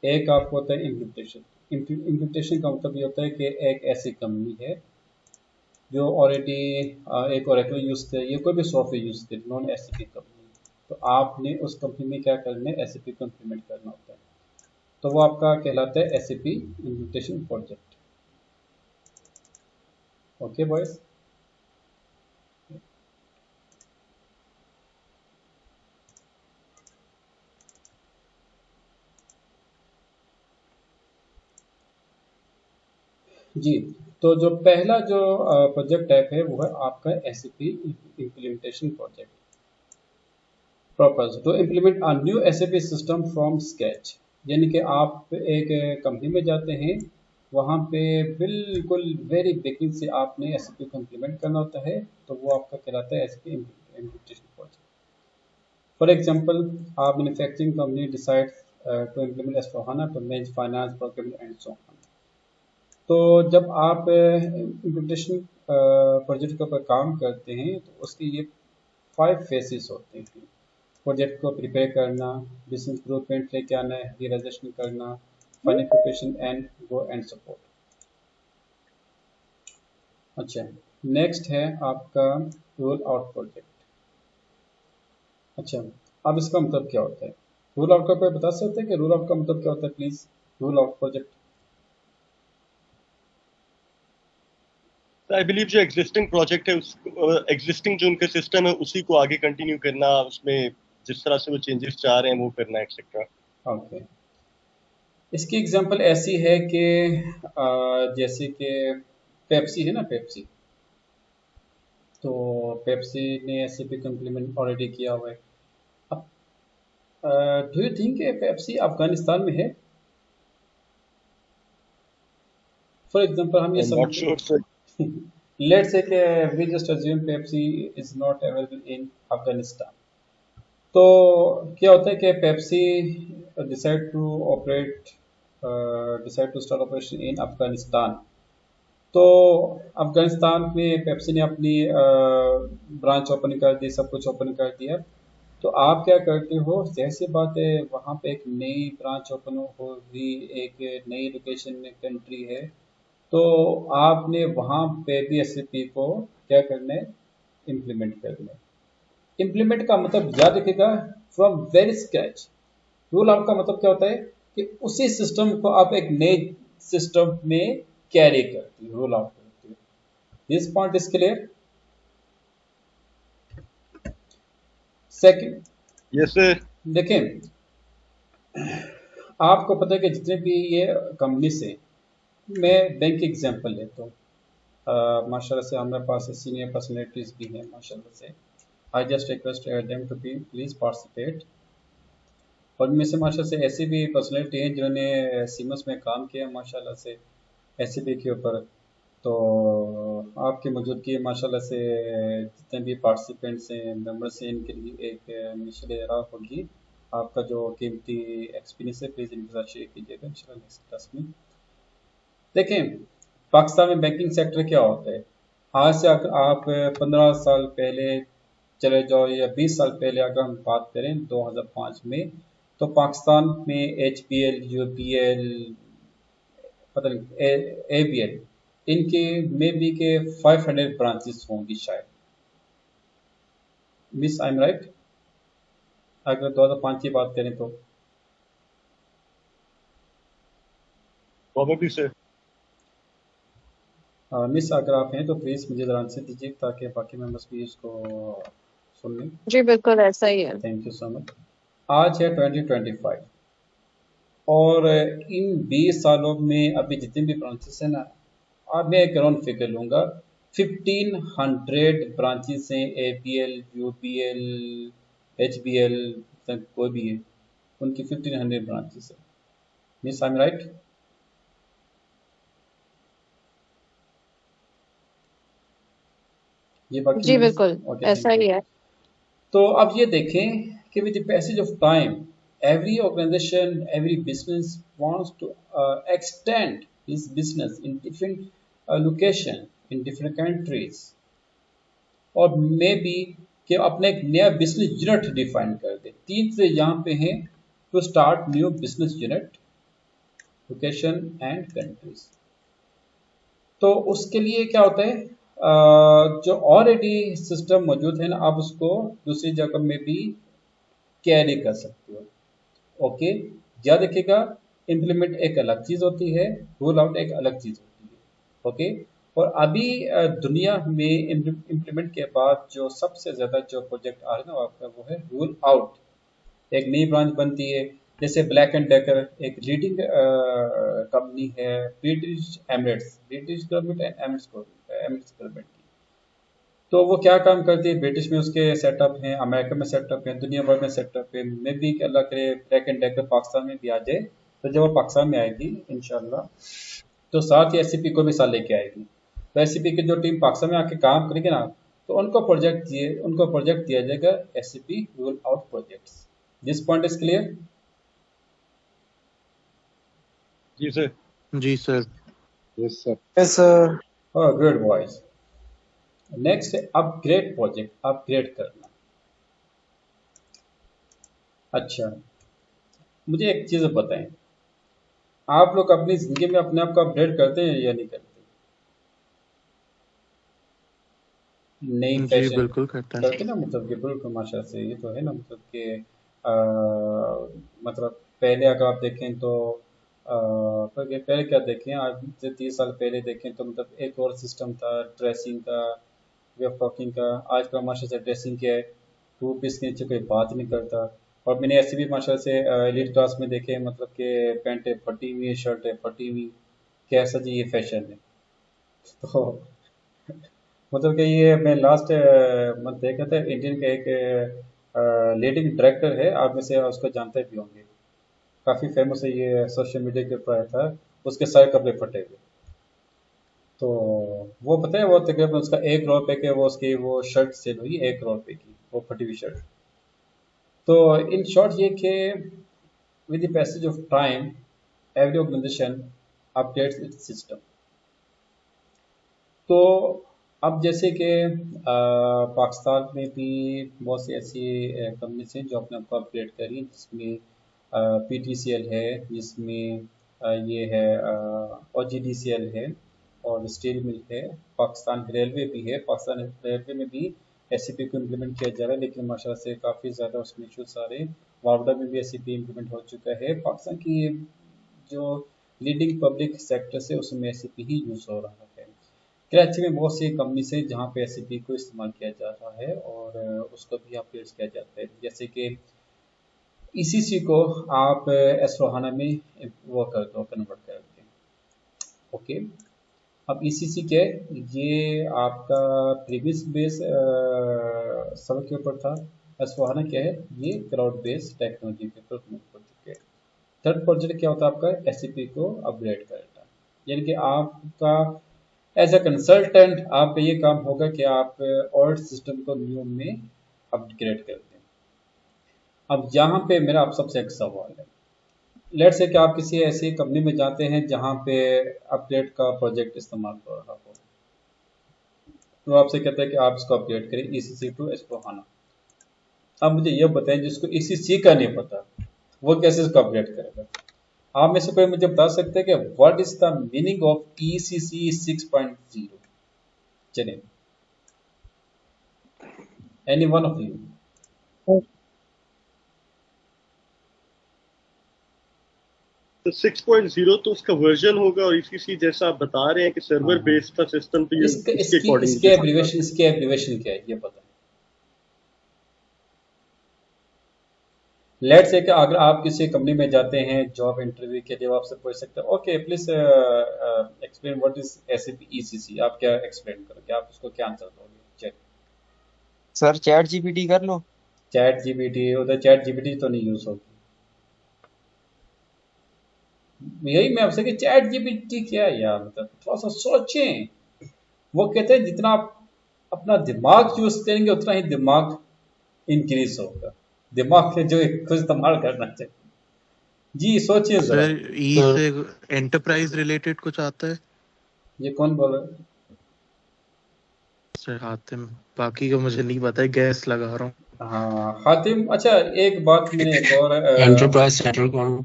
एक आपको होता है इम्प्लीमेंटेशन। इम्प्लीमेंटेशन का मतलब ये होता है कि एक ऐसी कंपनी है जो ऑलरेडी एक ओरेकल यूज़ कर, ये कोई भी सॉफ्टवेयर यूज़ कर, नॉन एसएपी कंपनी, तो आपने उस कंपनी में क्या करना है, एसएपी को इम्प्लीमेंट करना होता है। तो वो आपका कहलाता है SAP implementation project. Okay boys, जी। तो जो पहला जो प्रोजेक्ट टाइप है वो है आपका SAP implementation project. Purpose to implement a new SAP system from sketch, यानी कि आप एक कंपनी में जाते हैं, वहाँ पे बिल्कुल वेरी बिगिनिंग से आपने एसएपी को इम्प्लीमेंट करना होता है, तो वो आपका कहलाता है SAP implementation project. For example, आप manufacturing company decide to implement एस/4HANA to manage finance, procurement and so on. तो जब आप इम्प्लीमेंटेशन प्रोजेक्ट के ऊपर काम करते हैं, तो उसके ये 5 फेसेस होते हैं। प्रोजेक्ट को प्रिपेयर करना, बिजनेस ब्लूप्रिंट लेके आना है, रियलाइजेशन करना, final preparation and go and support. अच्छा, नेक्स्ट है आपका रोल आउट प्रोजेक्ट। अच्छा, अब इसका मतलब क्या होता है? रोल आउट का कोई बता सकते हैं कि रोल आउट का मतलब क्या होता है? Please, roll out project. I believe जो एग्जिस्टिंग प्रोजेक्ट है, उस एग्जिस्टिंग जो उनका सिस्टम है उसी को आगे कंटिन्यू करना, उसमें जिस तरह से वो चेंजेस चाह रहे हैं वो करना, एक्सेट्रा। ओके, इसकी एग्जांपल ऐसी है कि जैसे कि पेप्सी है ना, पेप्सी, तो पेप्सी ने एसएपी का इम्प्लीमेंट ऑलरेडी किया हुआ है। अब do you think Pepsi Afghanistan में है? फॉर एग्जांपल हम ये नॉट समझते श्योर सर। लेट्स से कि we just assume Pepsi is not available in Afghanistan. तो क्या होता है कि Pepsi decide to operate, decide to start operation in Afghanistan. तो अफगानिस्तान में पेप्सी ने अपनी ब्रांच ओपन कर दी, सब कुछ ओपन कर दिया। तो आप क्या करते हो, जैसी बात है वहाँ पे एक नई ब्रांच ओपन होगी, एक नई लोकेशन कंट्री है, तो आपने वहाँ पे भी एसएपी को क्या करना है, इम्प्लीमेंट करना है। इम्प्लीमेंट का मतलब याद रखिएगा, from very scratch. Roll out का मतलब क्या होता है कि उसी सिस्टम को आप एक नए सिस्टम में कैरी करती हो, रोल आउट करती हो। This point is clear? Second, yes sir. देखें, आपको पता है कि जितने भी ये कंपनी से, मैं बैंक एग्जांपल लेता हूँ। माशाल्लाह से हमारे पास सीनियर पर्सनैलिटीज भी हैं माशाल्लाह से। I just request them to be please participate. और इनमें से माशाल्लाह से ऐसी भी पर्सनैलिटी हैं जिन्होंने सीमस में काम किया माशाल्लाह से एसएपी के ऊपर। तो आपकी मौजूदगी माशाल्लाह से जितने भी पार्टिसिपेंट्स हैं, मेंबर्स हैं, इनके लिए एक मिशल राह होगी। आपका जो कीमती एक्सपीरियंस है प्लीज़ इनके साथ शेयर कीजिएगा इंशाल्लाह नेक्स्ट क्लास में। देखें, पाकिस्तान में बैंकिंग सेक्टर क्या होता है। आज से अगर आप 15 साल पहले चले जाओ या 20 साल पहले अगर हम बात करें 2005 में, तो पाकिस्तान में एचपीएल, यूपीएल, पता नहीं एबीएल, इनके में भी के 500 ब्रांचेस होंगी शायद। Miss I am right? अगर 2005 की बात करें तो प्रोबेबली सर। मिस अगर आप हैं तो प्लीज़ मुझे ज़रा आंसर दीजिए ताकि बाकी मेंबर्स भी इसको सुन लें। जी बिल्कुल ऐसा ही है। Thank you so much. आज है 2025 और इन 20 सालों में अभी जितने भी ब्रांचेस हैं ना, अब मैं एक राउंड फिगर लूँगा, 1500 ब्रांचेस हैं, APL, UPL, HBL, कोई भी है, उनकी 1500 ब्रांचेस है। Miss I am right? ये बाकी जी बिल्कुल, ओके, ऐसा थैंक यू। ही है। तो अब ये देखें कि with the passage of time every organization, every business wants to extend his business in different location, in different countries, और मे बी कि अपना एक नया बिजनेस यूनिट डिफाइन कर दे। तीन से यहाँ पे हैं, to start new business unit, location and countries. तो उसके लिए क्या होता है, जो ऑलरेडी सिस्टम मौजूद है ना, आप उसको दूसरी जगह में भी कैरी कर सकते हो। ओके, याद रखिएगा, इम्प्लीमेंट एक अलग चीज होती है, रोल आउट एक अलग चीज होती है। ओके, और अभी दुनिया में इम्प्लीमेंट के बाद जो सबसे ज्यादा जो प्रोजेक्ट आ रहे हैं ना आपका, वो है रोल आउट। एक नई ब्रांच बनती है, जैसे ब्लैक एंड डेकर एक लीडिंग कंपनी है, British Emirates, British government and Emirates government की। तो वो क्या काम करती है, ब्रिटिश में उसके सेटअप हैं, अमेरिका में सेटअप है, दुनिया भर में सेटअप है। मे भी अल्लाह करे ब्लैक एंड डेकर पाकिस्तान में भी आ जाए, तो जब वो पाकिस्तान में आएगी इंशाल्लाह, तो साथ ही एससीपी को भी साथ लेके आएगी। तो एससीपी की जो टीम पाकिस्तान में आके काम करेगी ना, तो उनको प्रोजेक्ट दिया जाएगा SCP roll out projects. This point is clear? जी सर। जी sir. Yes sir. Yes sir. Good boys. Next है अपग्रेड प्रोजेक्ट, अपग्रेड करना। अच्छा, मुझे एक चीज बताएं, आप लोग अपनी जिंदगी में अपने आप को अपग्रेड करते हैं या नहीं करते? नई जी फैशन बिल्कुल करता है। करते ना, मतलब कि बिल्कुल माशा से, ये तो है ना, मतलब कि मतलब पहले अगर आप देखें तो पहले क्या देखें, आज से 30 साल पहले देखें तो मतलब एक और सिस्टम था ड्रेसिंग का, वे ऑफ टॉकिंग का। आज का माशा से ड्रेसिंग क्या है, टू पीस के नीचे कोई बात नहीं करता। और मैंने ऐसे भी माशा से एलिट क्लास में देखे, मतलब कि पैंटें फटी हुई, शर्टें फटी हुई, कैसा जी ये फैशन है। तो मतलब कि ये मैं लास्ट मंथ देखा था, इंडियन का एक लीडिंग डायरेक्टर है, आप में से उसको जानते भी होंगे, काफ़ी फेमस है, ये सोशल मीडिया के ऊपर आया था, उसके सारे कपड़े फटे हुए। तो वो पता है, वो तकरीबन उसका 1 करोड़ के वो उसकी वो शर्ट सेल हुई, 1 करोड़ की वो फटी हुई शर्ट। तो इन शॉर्ट ये कि with the passage of time every organization updates its system. तो अब जैसे कि पाकिस्तान में भी बहुत सी ऐसी कंपनीज हैं जो अपने आप को अपग्रेड करी, जिसमें PTCL है, जिसमें ये है OGDCL है, और स्टील मिल है। पाकिस्तान रेलवे भी है, पाकिस्तान रेलवे में भी SCP को इम्प्लीमेंट किया जा रहा है, लेकिन माशाल्लाह से काफ़ी ज़्यादा उसमें इशूज आ रहे हैं। वापडा में भी SCP इम्प्लीमेंट हो चुका है। पाकिस्तान की जो लीडिंग पब्लिक सेक्टर से उसमें SCP ही यूज़ हो रहा है। कराची में बहुत सी कंपनीज हैं जहाँ पे SCP को इस्तेमाल किया जा रहा है और उसको भी अपग्रेड किया जाता है। जैसे कि ECC को आप S/4HANA में वो कर दो, कन्वर्ट कर दें। ओके, अब ECC क्या है, ये आपका प्रीवियस बेस सब के ऊपर था। S/4HANA क्या है, ये क्लाउड बेस्ड टेक्नोलॉजी के ऊपर मूव कर चुके हैं। थर्ड प्रोजेक्ट क्या होता है आपका, SCP को अपग्रेड करना, यानी कि आपका एज अ कंसल्टेंट आपका ये काम होगा कि आप ओल्ड सिस्टम को न्यू में अपग्रेड कर दें। अब यहाँ पे मेरा आप सबसे एक सवाल है, लेट्स से कि आप किसी ऐसी कंपनी में जाते हैं जहाँ पे अपग्रेड का प्रोजेक्ट इस्तेमाल कर रहा हो, तो आपसे कहता है कि आप इसको अपग्रेड करें ECC टू S/4HANA। अब मुझे ये बताएं, जिसको ECC का नहीं पता, वो कैसे इसको अपग्रेड करेगा? आप में से कोई मुझे बता सकते हैं कि what is the meaning of ECC 6.0? चलिए, एनी वन ऑफ यू? तो 6.0 तो उसका वर्जन होगा, और ECC जैसा आप बता रहे हैं कि सर्वर बेस्ड था सिस्टम, तो ये इसके एब्रीवेशन क्या है, ये पता है? लेट्स से कि अगर आप किसी कंपनी में जाते हैं जॉब इंटरव्यू के लिए, आपसे पूछ सकते हैं okay please explain what is SAP ECC, आप क्या एक्सप्लेन करोगे, आप उसको क्या आंसर दोगे? सर चैट जीपीटी कर लो। चैट जीपीटी, उधर चैट जीपीटी तो नहीं यूज होगी। यही मैं आपसे कि चैट जीपीटी क्या है यार, मतलब थोड़ा सा सोचें। वो कहते हैं जितना आप अपना दिमाग यूज करेंगे उतना ही दिमाग इंक्रीज होगा, दिमाग के जो कुछ इस्तेमाल करना चाहिए। जी सोचिए जरा। सर ई से एंटरप्राइज रिलेटेड कुछ आता है? ये कौन बोल रहा है? सर हातिम, बाकी का मुझे नहीं पता है, गैस लगा रहा हूँ। हाँ हातिम, अच्छा एक बात मैंने एक और एंटरप्राइज सेटल करो।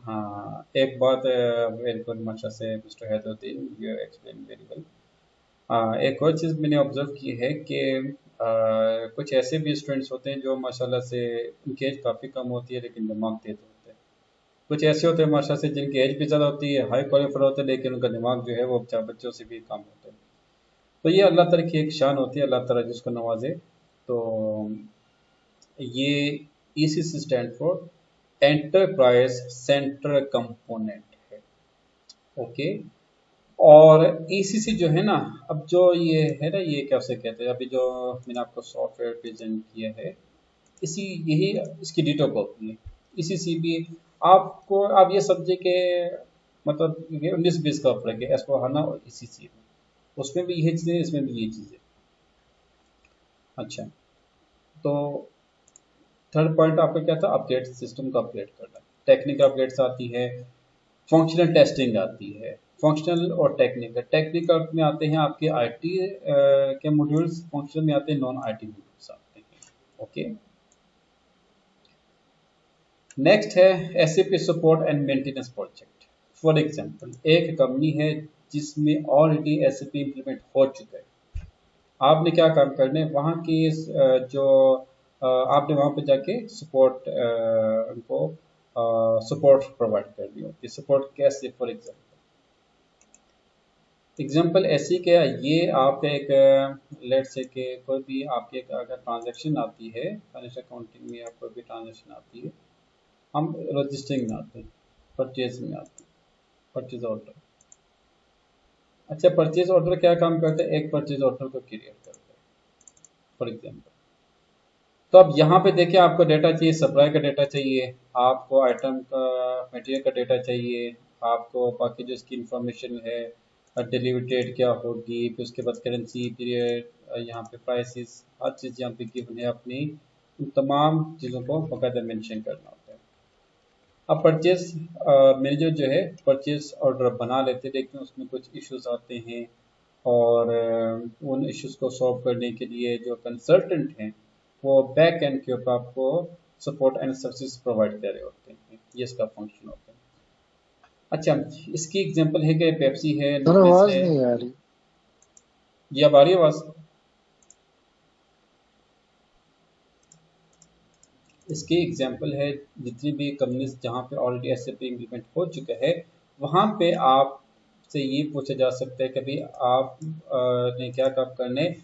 हाँ एक बात वेरी गुड माशा से mister Haideruddin, you explain very well. एक और चीज़ मैंने ऑब्जर्व की है कि कुछ ऐसे भी स्टूडेंट्स होते हैं जो माशाल्लाह से उनकी एज काफ़ी कम होती है लेकिन दिमाग तेज होते हैं। कुछ ऐसे होते हैं माशा से जिनकी एज भी ज़्यादा होती है, हाई क्वालिफाइड होते हैं, लेकिन उनका दिमाग जो है वो बच्चों से भी कम होता है। तो ये अल्लाह ताला की एक शान होती है, अल्लाह ताला जिसको नवाजे। तो ये ECC stand for enterprise centre component है। ओके। और ईसीसी जो है ना, अब जो ये है ना, ये कैसे कहते हैं, अभी जो मैंने आपको सॉफ्टवेयर प्रेजेंट किया है, इसी यही इसकी डिटो कॉपी है। ईसीसी भी आपको, आप ये समझे कि मतलब 19-20 का फर्क है एस/4HANA और ईसीसी में, उसमें भी यही चीज़ें, इसमें भी यही चीज़ें। अच्छा, तो थर्ड पॉइंट आपका क्या था? अपडेट, सिस्टम का अपडेट करना। टेक्निकल अपडेट्स आती है, फंक्शनल टेस्टिंग आती है। फंक्शनल और टेक्निकल, टेक्निकल में आते हैं आपके आईटी के मॉड्यूल्स, फंक्शनल में आते हैं नॉन आईटी मॉड्यूल्स आते हैं। ओके। नेक्स्ट है SAP support and maintenance project. For example एक कंपनी है जिसमें ऑलरेडी एसएपी इंप्लीमेंट हो चुका है, आपने क्या काम करना है, वहाँ की जो आपने वहाँ पे जाके सपोर्ट उनको सपोर्ट प्रोवाइड करनी होती है। सपोर्ट कैसे? फॉर एग्जांपल ऐसी क्या, ये आप एक लेट से के कोई भी आपकी अगर ट्रांजैक्शन आती है फाइनेंशियल अकाउंटिंग में, या कोई भी ट्रांजैक्शन आती है, हम रजिस्टरिंग में आते हैं, परचेज में आते हैं, परचेज ऑर्डर। अच्छा, परचेज ऑर्डर क्या काम करता है? एक परचेज ऑर्डर को क्रिएट करता है फॉर एग्जांपल। तो अब यहाँ पे देखिए, आपको डेटा चाहिए, सप्लाई का डेटा चाहिए, आपको आइटम का मटेरियल का डेटा चाहिए, आपको बाकी जो इसकी इंफॉर्मेशन है, डिलीवरी डेट क्या होगी, फिर उसके बाद करेंसी पीरियड, यहाँ पे प्राइसेस, हर चीज़ यहाँ पे गिवन है। अपनी उन तमाम चीज़ों को बाकायदा मेंशन करना होता है। अब परचेज मैनेजर जो है परचेज ऑर्डर बना लेते हैं, लेकिन उसमें कुछ इश्यूज आते हैं, और उन इश्यूज को सॉल्व करने के लिए जो कंसल्टेंट हैं वो बैक एंड के ऊपर आपको सपोर्ट एंड सर्विसेज प्रोवाइड कर रहे होते हैं। ये इसका फंक्शन होता है। अच्छा, इसकी एग्जांपल है कि पेप्सी है, सर नेस्ले आवाज है। नहीं आ रही। ये अब आ रही है आवाज? इसकी एग्जांपल है जितनी भी कंपनीज जहाँ पे ऑलरेडी एसएपी इम्प्लीमेंट हो चुका है, वहाँ पे आप से ये पूछा जा सकता है कि भाई आप ने क्या काम करने,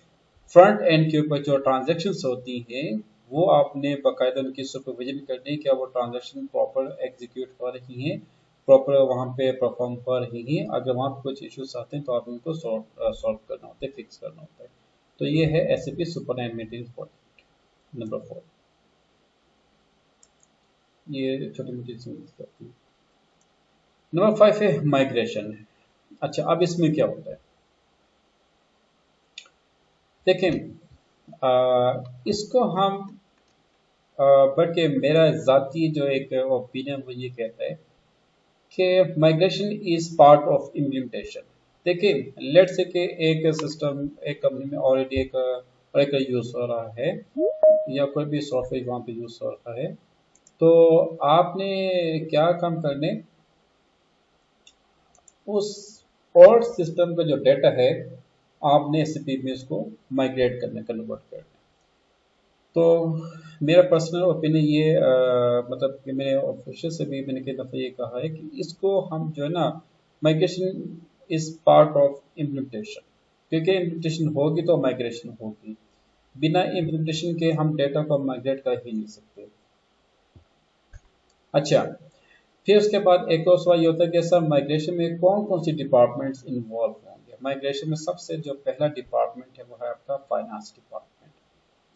फ्रंट एंड के ऊपर जो ट्रांजैक्शंस होती हैं वो आपने बाकायदा उनकी सुपरविजन करनी, क्या वो ट्रांजैक्शन प्रॉपर एग्जीक्यूट हो रही हैं, प्रॉपर वहाँ पे परफॉर्म हो रही हैं। अगर वहाँ पे कुछ इश्यूज आते हैं तो आप उनको सॉल्व करना होता है, फिक्स करना होता है। तो ये है SAP super and maintenance project number 4। ये छोटी मोटी चीजें होती है। नंबर 5 है माइग्रेशन। अच्छा, अब इसमें क्या होता है देखें, इसको हम बल्कि मेरा ज़ाती जो एक ओपिनियन वो ये कहता है कि migration is part of implementation. देखिए लेट से कि एक सिस्टम एक कंपनी में ऑलरेडी एक ऑरेकल यूज हो रहा है, या कोई भी सॉफ्टवेयर वहाँ पे यूज हो रहा है, तो आपने क्या काम करने, उस ओल्ड सिस्टम का जो डाटा है आपने एसएपी में इसको माइग्रेट करने, कन्वर्ट करना। तो मेरा पर्सनल ओपिनियन ये मतलब कि मैंने ऑफिशियल से भी मैंने कई दफ़ा ये कहा है कि इसको हम जो है ना, migration is part of implementation, क्योंकि इम्प्लीमेंटेशन होगी तो माइग्रेशन होगी। बिना इम्प्लीमेंटेशन के हम डेटा को माइग्रेट कर ही नहीं सकते। अच्छा, फिर उसके बाद एक और सवाल ये होता है कि सर माइग्रेशन में कौन कौन सी डिपार्टमेंट्स इन्वॉल्व होंगे। माइग्रेशन में सबसे जो पहला डिपार्टमेंट है वो है आपका फाइनेंस डिपार्टमेंट,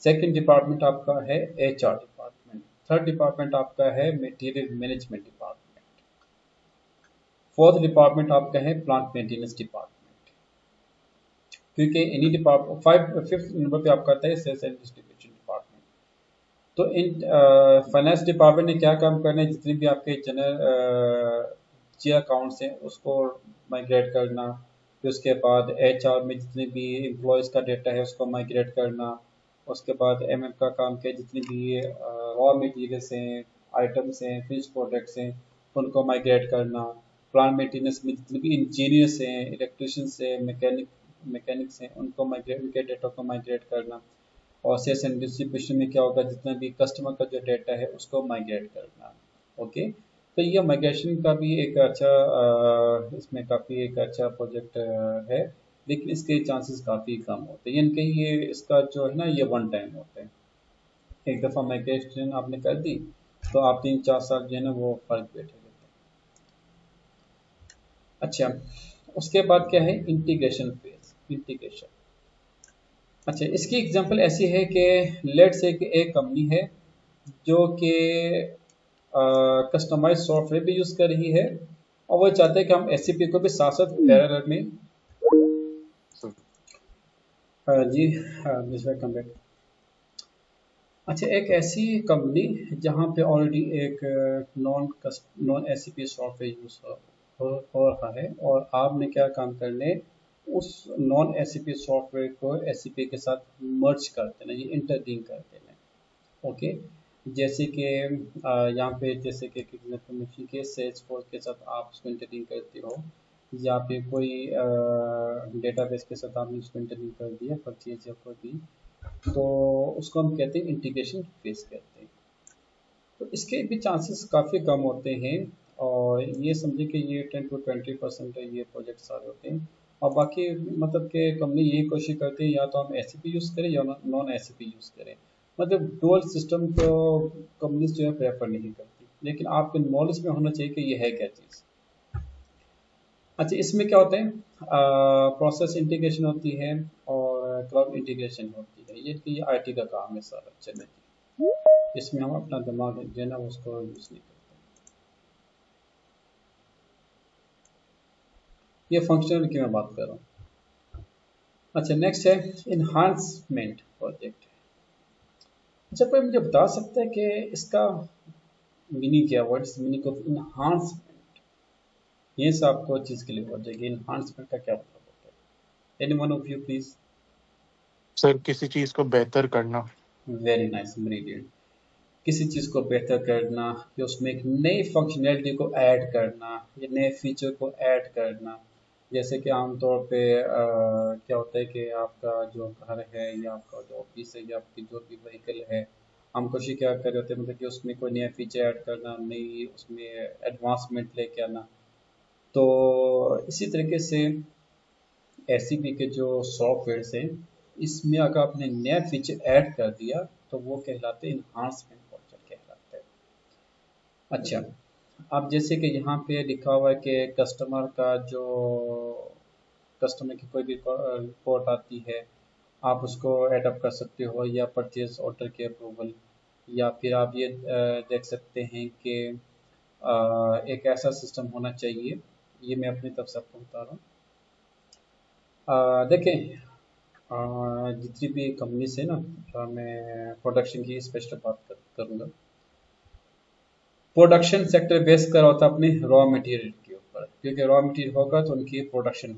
सेकंड डिपार्टमेंट आपका है एचआर डिपार्टमेंट, थर्ड डिपार्टमेंट आपका है material management department, fourth department आपका है प्लांट मेंटेनेंस डिपार्टमेंट, क्योंकि इन्हीं डिपार्टमेंट फिफ्थ नंबर पे आपका आता है सेल्स एंड डिस्ट्रीब्यूशन डिपार्टमेंट। तो इन फाइनेंस डिपार्टमेंट ने क्या काम करना है, जितने भी आपके जनरल जी अकाउंट्स हैं उसको माइग्रेट करना, फिर उसके बाद एचआर में जितने भी एम्प्लॉयज़ का डेटा है उसको माइग्रेट करना, उसके बाद एमएम का काम किया जितनी भी रॉ मटेरियल्स हैं, आइटम्स हैं, फिनिश प्रोडक्ट्स हैं उनको माइग्रेट करना, प्लांट मेंटेनेंस में जितने भी इंजीनियर्स हैं, इलेक्ट्रिशियंस हैं, मैकेनिक्स हैं उनको माइग्रेट, उनके डेटा को माइग्रेट करना, और सेल्स एंड डिस्ट्रीब्यूशन में क्या होगा, जितना भी कस्टमर का जो डेटा है उसको माइग्रेट करना। ओके, तो ये माइग्रेशन का भी एक अच्छा इसमें काफ़ी एक अच्छा प्रोजेक्ट है, लेकिन इसके चांसेस काफ़ी कम होते हैं, यानी कि ये इसका जो है ना ये वन टाइम होता है, एक दफ़ा माइग्रेशन आपने कर दी तो आप 3-4 साल जो है ना वो फर्क बैठे रहते हैं। अच्छा, उसके बाद क्या है इंटीग्रेशन फेज, इंटीग्रेशन। अच्छा, इसकी एग्जांपल ऐसी है कि लेट से कि एक कंपनी है जो कि कस्टमाइज सॉफ्टवेयर भी यूज़ कर रही है और वो चाहते हैं कि हम एससीपी को भी साथ साथ पैरेलल में जी वेलकम बैक। अच्छा, एक ऐसी कंपनी जहाँ पे ऑलरेडी एक नॉन एससीपी सॉफ्टवेयर यूज़ हो रहा है और आपने क्या काम करने उस नॉन एससीपी सॉफ्टवेयर को एससीपी के साथ मर्ज कर देना, ये इंटरलिंक कर देना। ओके, जैसे कि यहाँ पे जैसे कि इन्फॉर्मेशन के सेल्सफोर्स के साथ आप उसको इंटरलिंक करते हो, या फिर कोई डेटाबेस के साथ आपने उसको इंटरलिंक कर दिया परचेज या कोई भी, तो उसको हम कहते हैं इंटीग्रेशन फेस कहते हैं। तो इसके भी चांसेस काफ़ी कम होते हैं और ये समझे कि ये 10 to 20% ये प्रोजेक्ट सारे होते हैं, और बाकी मतलब कि कंपनी यही कोशिश करती है या तो हम एससीपी यूज़ करें या नॉन एससीपी यूज़ करें, मतलब डुअल सिस्टम तो कंपनीज जो है प्रेफर नहीं करती, लेकिन आपके नॉलेज में होना चाहिए कि ये है क्या चीज़। अच्छा, इसमें क्या होता है, प्रोसेस इंटीग्रेशन होती है और क्लाउड इंटीग्रेशन होती है, ये आईटी का काम है सारा चलने की, इसमें हम अपना दिमाग जो है ना उसको यूज़ नहीं करते। ये फंक्शनल की मैं बात कर रहा हूँ। अच्छा, नेक्स्ट है इन्हांसमेंट प्रोजेक्ट। अच्छा, कोई मुझे बता सकता है कि इसका मीनिंग क्या, what is meaning of enhancement, ये सब आपको चीज़ के लिए हो जाएगी, इन्हांसमेंट का क्या मतलब होता है, any one of you please. Sir किसी चीज को बेहतर करना। Very nice, brilliant. किसी चीज़ को बेहतर करना या उसमें एक नई फंक्शनैलिटी को ऐड करना या नए फीचर को ऐड करना, जैसे कि आमतौर पे क्या होता है कि आपका जो घर है या आपका जो ऑफिस है या आपकी जो भी व्हीकल है, हम कोशिश क्या कर रहे होते हैं मतलब कि उसमें कोई नया फीचर ऐड करना, नई उसमें एडवांसमेंट लेके आना। तो इसी तरीके से एससीपी के जो सॉफ्टवेयर हैं इसमें अगर आपने नया फीचर ऐड कर दिया तो वो कहलाते हैं इन्हांसमेंट फीचर कहलाते हैं। अच्छा, अब जैसे कि यहाँ पे लिखा हुआ है कि कस्टमर की कोई भी रिपोर्ट आती है आप उसको एडअप कर सकते हो, या परचेज ऑर्डर के अप्रूवल, या फिर आप ये देख सकते हैं कि एक ऐसा सिस्टम होना चाहिए, ये मैं अपनी तरफ से आपको बता रहा हूँ। देखें, जितनी भी कंपनीज है ना, मैं प्रोडक्शन की स्पेशल बात करूँगा। प्रोडक्शन सेक्टर बेस कर होता है अपने रॉ मटेरियल के ऊपर, क्योंकि रॉ मटेरियल होगा तो उनकी प्रोडक्शन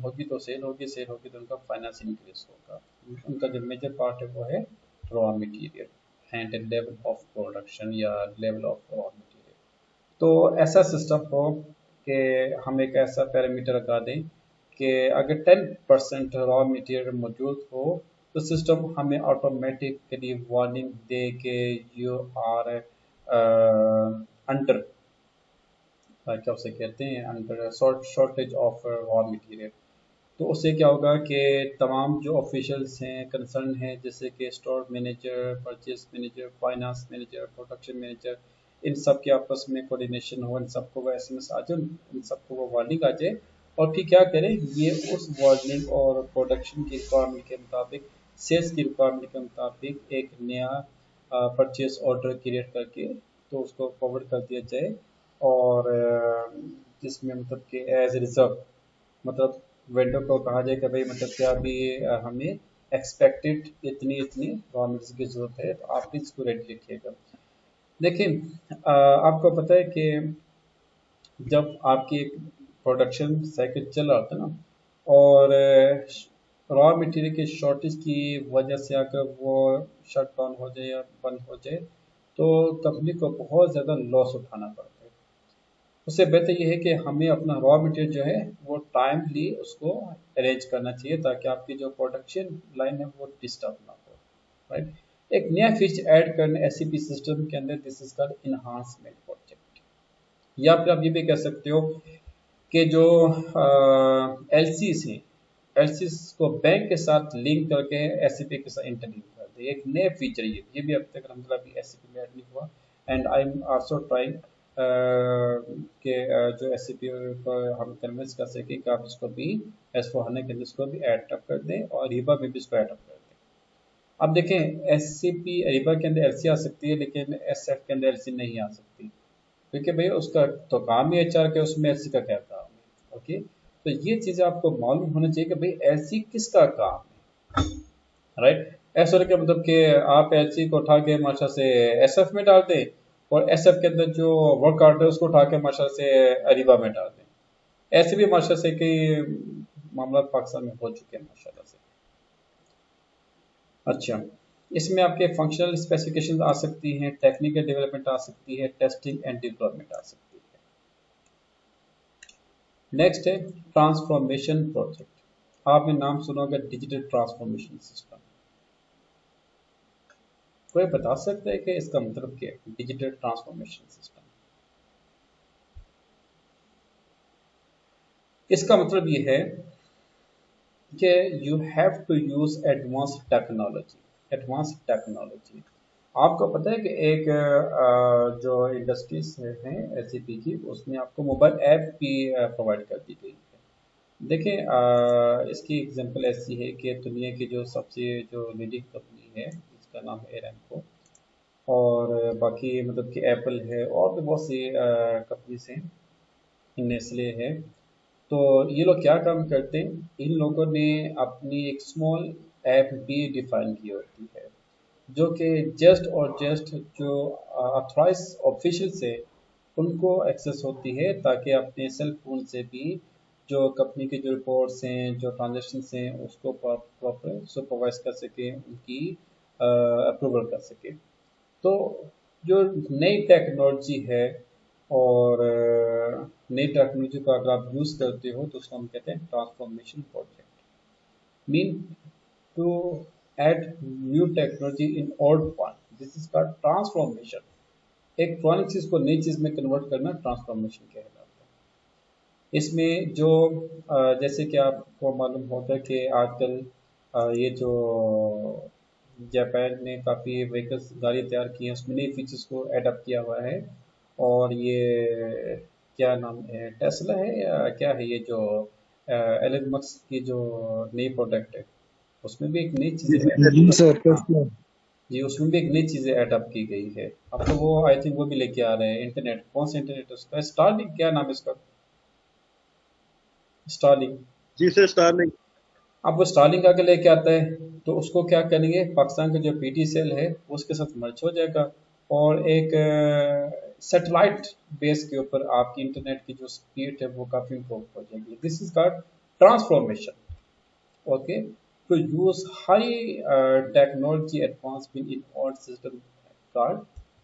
होगी तो सेल होगी तो उनका फाइनेंस इंक्रीज होगा। उनका जो मेजर पार्ट है वो है raw material and level of production या लेवल ऑफ रॉ मटेरियल। तो ऐसा सिस्टम हो कि हम एक ऐसा पैरामीटर लगा दें कि अगर 10% रॉ मटेरियल मौजूद हो तो सिस्टम हमें ऑटोमेटिकली वार्निंग दे के यू आर अंडर क्या उसे कहते हैं under shortage of raw material. तो उससे क्या होगा कि तमाम जो ऑफिशियल्स हैं कंसर्न हैं, जैसे कि store manager, purchase manager, finance manager, production manager, इन सब के आपस में कोऑर्डिनेशन हो, इन सबको वो एसएमएस आ जाए, इन सबको वो वार्निंग आ जाए, और फिर क्या करें, ये उस वार्निंग और प्रोडक्शन की रिक्वायरमेंट के मुताबिक, सेल्स की रिक्वायरमेंट के मुताबिक एक नया परचेज ऑर्डर क्रिएट करके तो उसको फॉरवर्ड कर दिया जाए, और जिसमें मतलब कि एज रिजर्व, मतलब वेंडर को कहा जाए कि भाई मतलब कि अभी हमें एक्सपेक्टेड इतनी इतनी रॉ मटेरियल की ज़रूरत है, तो आप इसको रेडी रखिएगा। लेकिन आपको पता है कि जब आपकी एक प्रोडक्शन साइकिल चल रहा था ना, और रॉ मटेरियल के शॉर्टेज की वजह से अगर वो शट डाउन हो जाए या बंद हो जाए, तो कंपनी को बहुत ज़्यादा लॉस उठाना पड़ता है। उससे बेहतर ये है कि हमें अपना रॉ मटेरियल जो है वो टाइमली उसको अरेंज करना चाहिए, ताकि आपकी जो प्रोडक्शन लाइन है वो डिस्टर्ब ना हो, राइट। एक नया फीचर ऐड करना एससीपी सिस्टम के अंदर, this is called enhancement project, या फिर आप ये भी कह सकते हो कि जो एलसीज हैं, एलसीज को बैंक के साथ लिंक करके एससीपी के साथ इंटरलिंक कर दे। एक नया फीचर ये भी अभी तक अलहमदुलिल्लाह अभी एससीपी में ऐड नहीं हुआ, and I am also trying के जो एससीपी को हम कन्विंस कर सकें कि आप इसको भी S/4HANA के अंदर इसको भी ऐड अप कर दें, और रिबा में भी इसको ऐड अप कर दें। अब देखें, एससीपी रिबा के अंदर एलसी आ सकती है, लेकिन एसएफ के अंदर एलसी नहीं आ सकती, क्योंकि भाई उसका तो काम ही एचआर के, उसमें एलसी का क्या काम है। ओके, तो ये चीज़ें आपको मालूम होना चाहिए कि भाई एलसी किसका काम है, राइट। ऐसा का मतलब कि आप एलसी को उठा के माशा से एसएफ में डाल दें, और एसएफ के अंदर जो वर्क ऑर्डर उसको उठा के माशा से अरीबा में डाल दें। ऐसे भी माशा से कई मामला पाकिस्तान में हो चुके हैं माशाल्लाह से। अच्छा, इसमें आपके फंक्शनल स्पेसिफिकेशन आ सकती हैं, टेक्निकल डेवलपमेंट आ सकती है, टेस्टिंग एंड डेवलपमेंट आ सकती है। नेक्स्ट है ट्रांसफॉर्मेशन प्रोजेक्ट। आपने नाम सुना होगा डिजिटल ट्रांसफॉर्मेशन सिस्टम। कोई बता सकता है कि इसका मतलब क्या है, डिजिटल ट्रांसफॉर्मेशन सिस्टम? इसका मतलब ये है कि you have to use advance technology. आपको पता है कि एक जो इंडस्ट्रीज हैं एसएपी की, उसमें आपको मोबाइल ऐप भी प्रोवाइड कर दी गई है। देखें, इसकी एग्जांपल ऐसी है कि दुनिया की जो सबसे जो लीडिंग कंपनी है, जिसका नाम है एरामको, और बाकी मतलब कि एप्पल है, और भी बहुत सी कंपनीज हैं, नेस्ले है। तो ये लोग क्या काम करते हैं, इन लोगों ने अपनी एक स्मॉल ऐप भी डिफाइन की होती है, जो कि जस्ट और जस्ट जो अथॉराइज ऑफिशियल से उनको एक्सेस होती है, ताकि अपने सेल फोन से भी जो कंपनी के जो रिपोर्ट्स हैं, जो ट्रांजेक्शन्स हैं, उसको प्रॉपर सुपरवाइज कर सके, उनकी अप्रूवल कर सके। तो जो नई टेक्नोलॉजी है, और नई टेक्नोलॉजी को अगर आप यूज़ करते हो, तो उसको हम कहते हैं transformation project. Mean to add new technology in old one, this is called transformation. एक पुरानी चीज़ को नई चीज़ में कन्वर्ट करना ट्रांसफॉर्मेशन कहलाता है। इसमें जो जैसे कि आपको मालूम होता है कि आजकल ये जो जापान ने काफ़ी व्हीकल्स गाड़ी तैयार की हैं, उसमें नए फीचर्स को एडप्ट किया हुआ है, और ये क्या नाम है, टेस्ला है या क्या है, ये जो एलन मस्क की जो नई प्रोडक्ट है, उसमें भी एक नई चीज़ें जी सर, टेस्ला। जी, उसमें भी एक नई चीज़ें एडप्ट की गई है। अब तो वो आई थिंक वो भी लेके आ रहे हैं इंटरनेट, कौन सा इंटरनेट उसका, स्टारलिंक, क्या नाम है इसका, स्टारलिंक। जी सर, स्टारलिंक। अब वो स्टारलिंक आके लेके आता है, तो उसको क्या करेंगे, पाकिस्तान का जो पीटी सेल है उसके साथ मर्ज हो जाएगा, और एक सैटेलाइट बेस के ऊपर आपकी इंटरनेट की जो स्पीड है वो काफ़ी इम्प्रूव हो जाएगी। This is called transformation. Okay, to use high technology advancement in all system called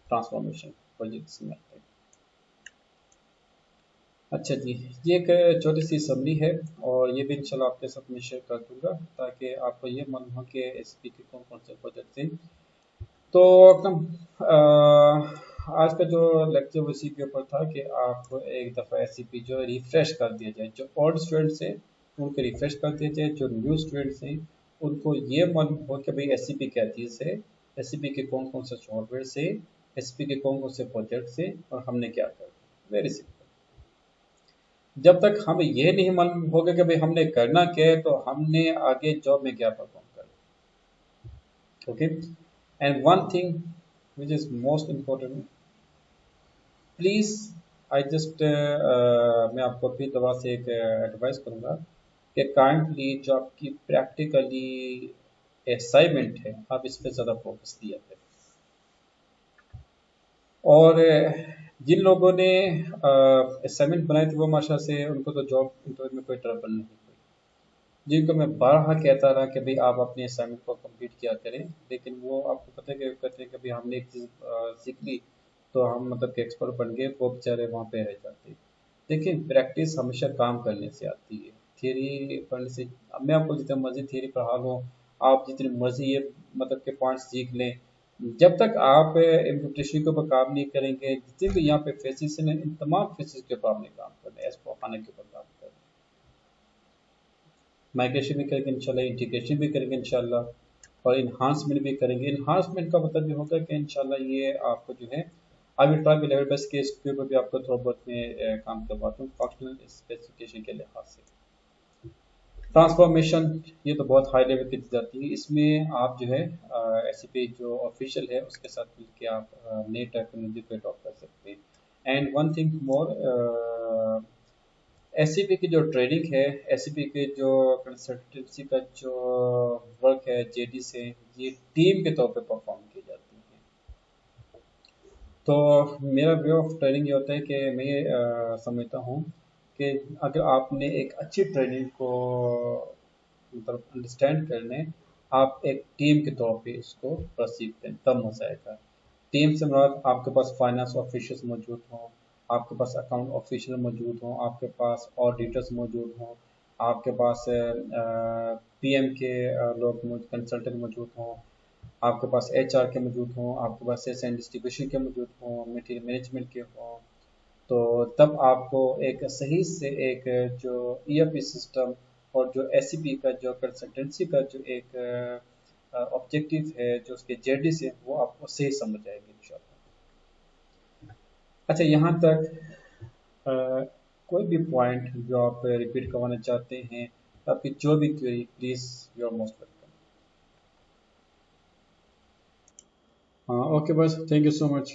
transformation projects में आते हैं। अच्छा जी, ये एक छोटी सी समरी है, और ये भी इंशाल्लाह आपके साथ में शेयर कर दूंगा, ताकि आपको ये मालूम हो कि एसपी के कौन कौन से प्रोजेक्ट हैं। तो आज का जो लेक्चर इसी के ऊपर था कि आप एक दफ़ा एससीपी जो रिफ्रेश कर दिया जाए, जो ओल्ड स्टूडेंट्स हैं उनको रिफ्रेश कर दिया जाए, जो न्यू स्टूडेंट्स हैं उनको ये मालूम हो कि भाई एससीपी क्या चीज़ है, एससीपी के कौन कौन से सॉफ्टवेयर से, एसपी के कौन कौन से प्रोजेक्ट से और हमने क्या कर, वेरी सिंपल। जब तक हमें यह नहीं मालूम होगा कि भाई हमने करना क्या है, तो हमने आगे जॉब में क्या परफॉर्म करना। Okay, and one thing which is most important, please I just मैं आपको अपनी तरफ से एक एडवाइस करूंगा कि काइंडली जो आपकी प्रैक्टिकली असाइनमेंट है, आप इस पर ज़्यादा फोकस दिया करें। और जिन लोगों ने असाइनमेंट बनाए थे वो माशा से उनको तो जॉब इंटरव्यू में कोई ट्रबल नहीं हुई। जिनको मैं बारहा कहता रहा कि भाई आप अपने असाइनमेंट को कंप्लीट किया करें, लेकिन वो आपको पता है कि कहते हैं कि भाई हमने एक चीज़ सीख ली तो हम मतलब कि एक्सपर्ट बन गए, वो बेचारे वहाँ पे रह जाते। देखिए, प्रैक्टिस हमेशा काम करने से आती है, थियरी पढ़ने से। अब मैं आपको जितना मर्जी थियरी पढ़ा लूँ, आप जितनी मर्जी ये मतलब के पॉइंट्स सीख लें, जब तक आप इम्प्लीमेंटेशन के ऊपर काम नहीं करेंगे, जितने भी यहाँ पे फेसिस हैं, इन तमाम फेसिस के ऊपर आपने काम करना है, एस खाने के ऊपर काम करना है, माइग्रेशन भी करेंगे इंशाल्लाह, इंटीग्रेशन भी करेंगे इंशाल्लाह, और इन्हांसमेंट भी करेंगे। इन्हांसमेंट का मतलब ये होगा कि इंशाल्लाह ये आपको जो है, I will try level best के इसके ऊपर भी आपको थोड़ा बहुत मैं काम करवाता हूँ फंक्शनल स्पेसिफिकेशन के लिहाज से। ट्रांसफॉर्मेशन ये तो बहुत हाई लेवल की दी जाती है, इसमें आप जो है एससीपी जो ऑफिशियल है उसके साथ मिलकर आप नई टेक्नोलॉजी को अडॉप्ट कर सकते हैं। And one thing more, SCP की जो ट्रेनिंग है, एससीपी के जो कंसल्टेंसी का जो वर्क है जेडी से, ये टीम के तौर पे परफॉर्म की जाती है। तो मेरा वे ऑफ ट्रेनिंग ये होता है कि मैं समझता हूँ कि अगर आपने एक अच्छी ट्रेनिंग को मतलब अंडरस्टैंड कर लें, आप एक टीम के तौर पे इसको परसीव करें, तब मजा आएगा। टीम से मुराद आपके पास फाइनेंस ऑफिसर्स मौजूद हों, आपके पास अकाउंट ऑफिशियल मौजूद हों, आपके पास ऑडिटर्स मौजूद हों, आपके पास पीएम के लोग कंसल्टेंट मौजूद हों, आपके पास एचआर के मौजूद हों, आपके पास सेल्स एंड डिस्ट्रीब्यूशन के मौजूद हों, मटेरियल मैनेजमेंट के हों, तो तब आपको एक सही से एक जो ईआरपी सिस्टम और जो एससीपी का जो कंसल्टेंसी का जो एक ऑब्जेक्टिव है, जो उसके जेडी से, वो आपको सही समझ आएगी इंशाल्लाह। अच्छा, यहाँ तक कोई भी पॉइंट जो आप रिपीट करवाना चाहते हैं, आपकी जो भी query, please you are most welcome. हाँ, ओके बस, थैंक यू सो मच।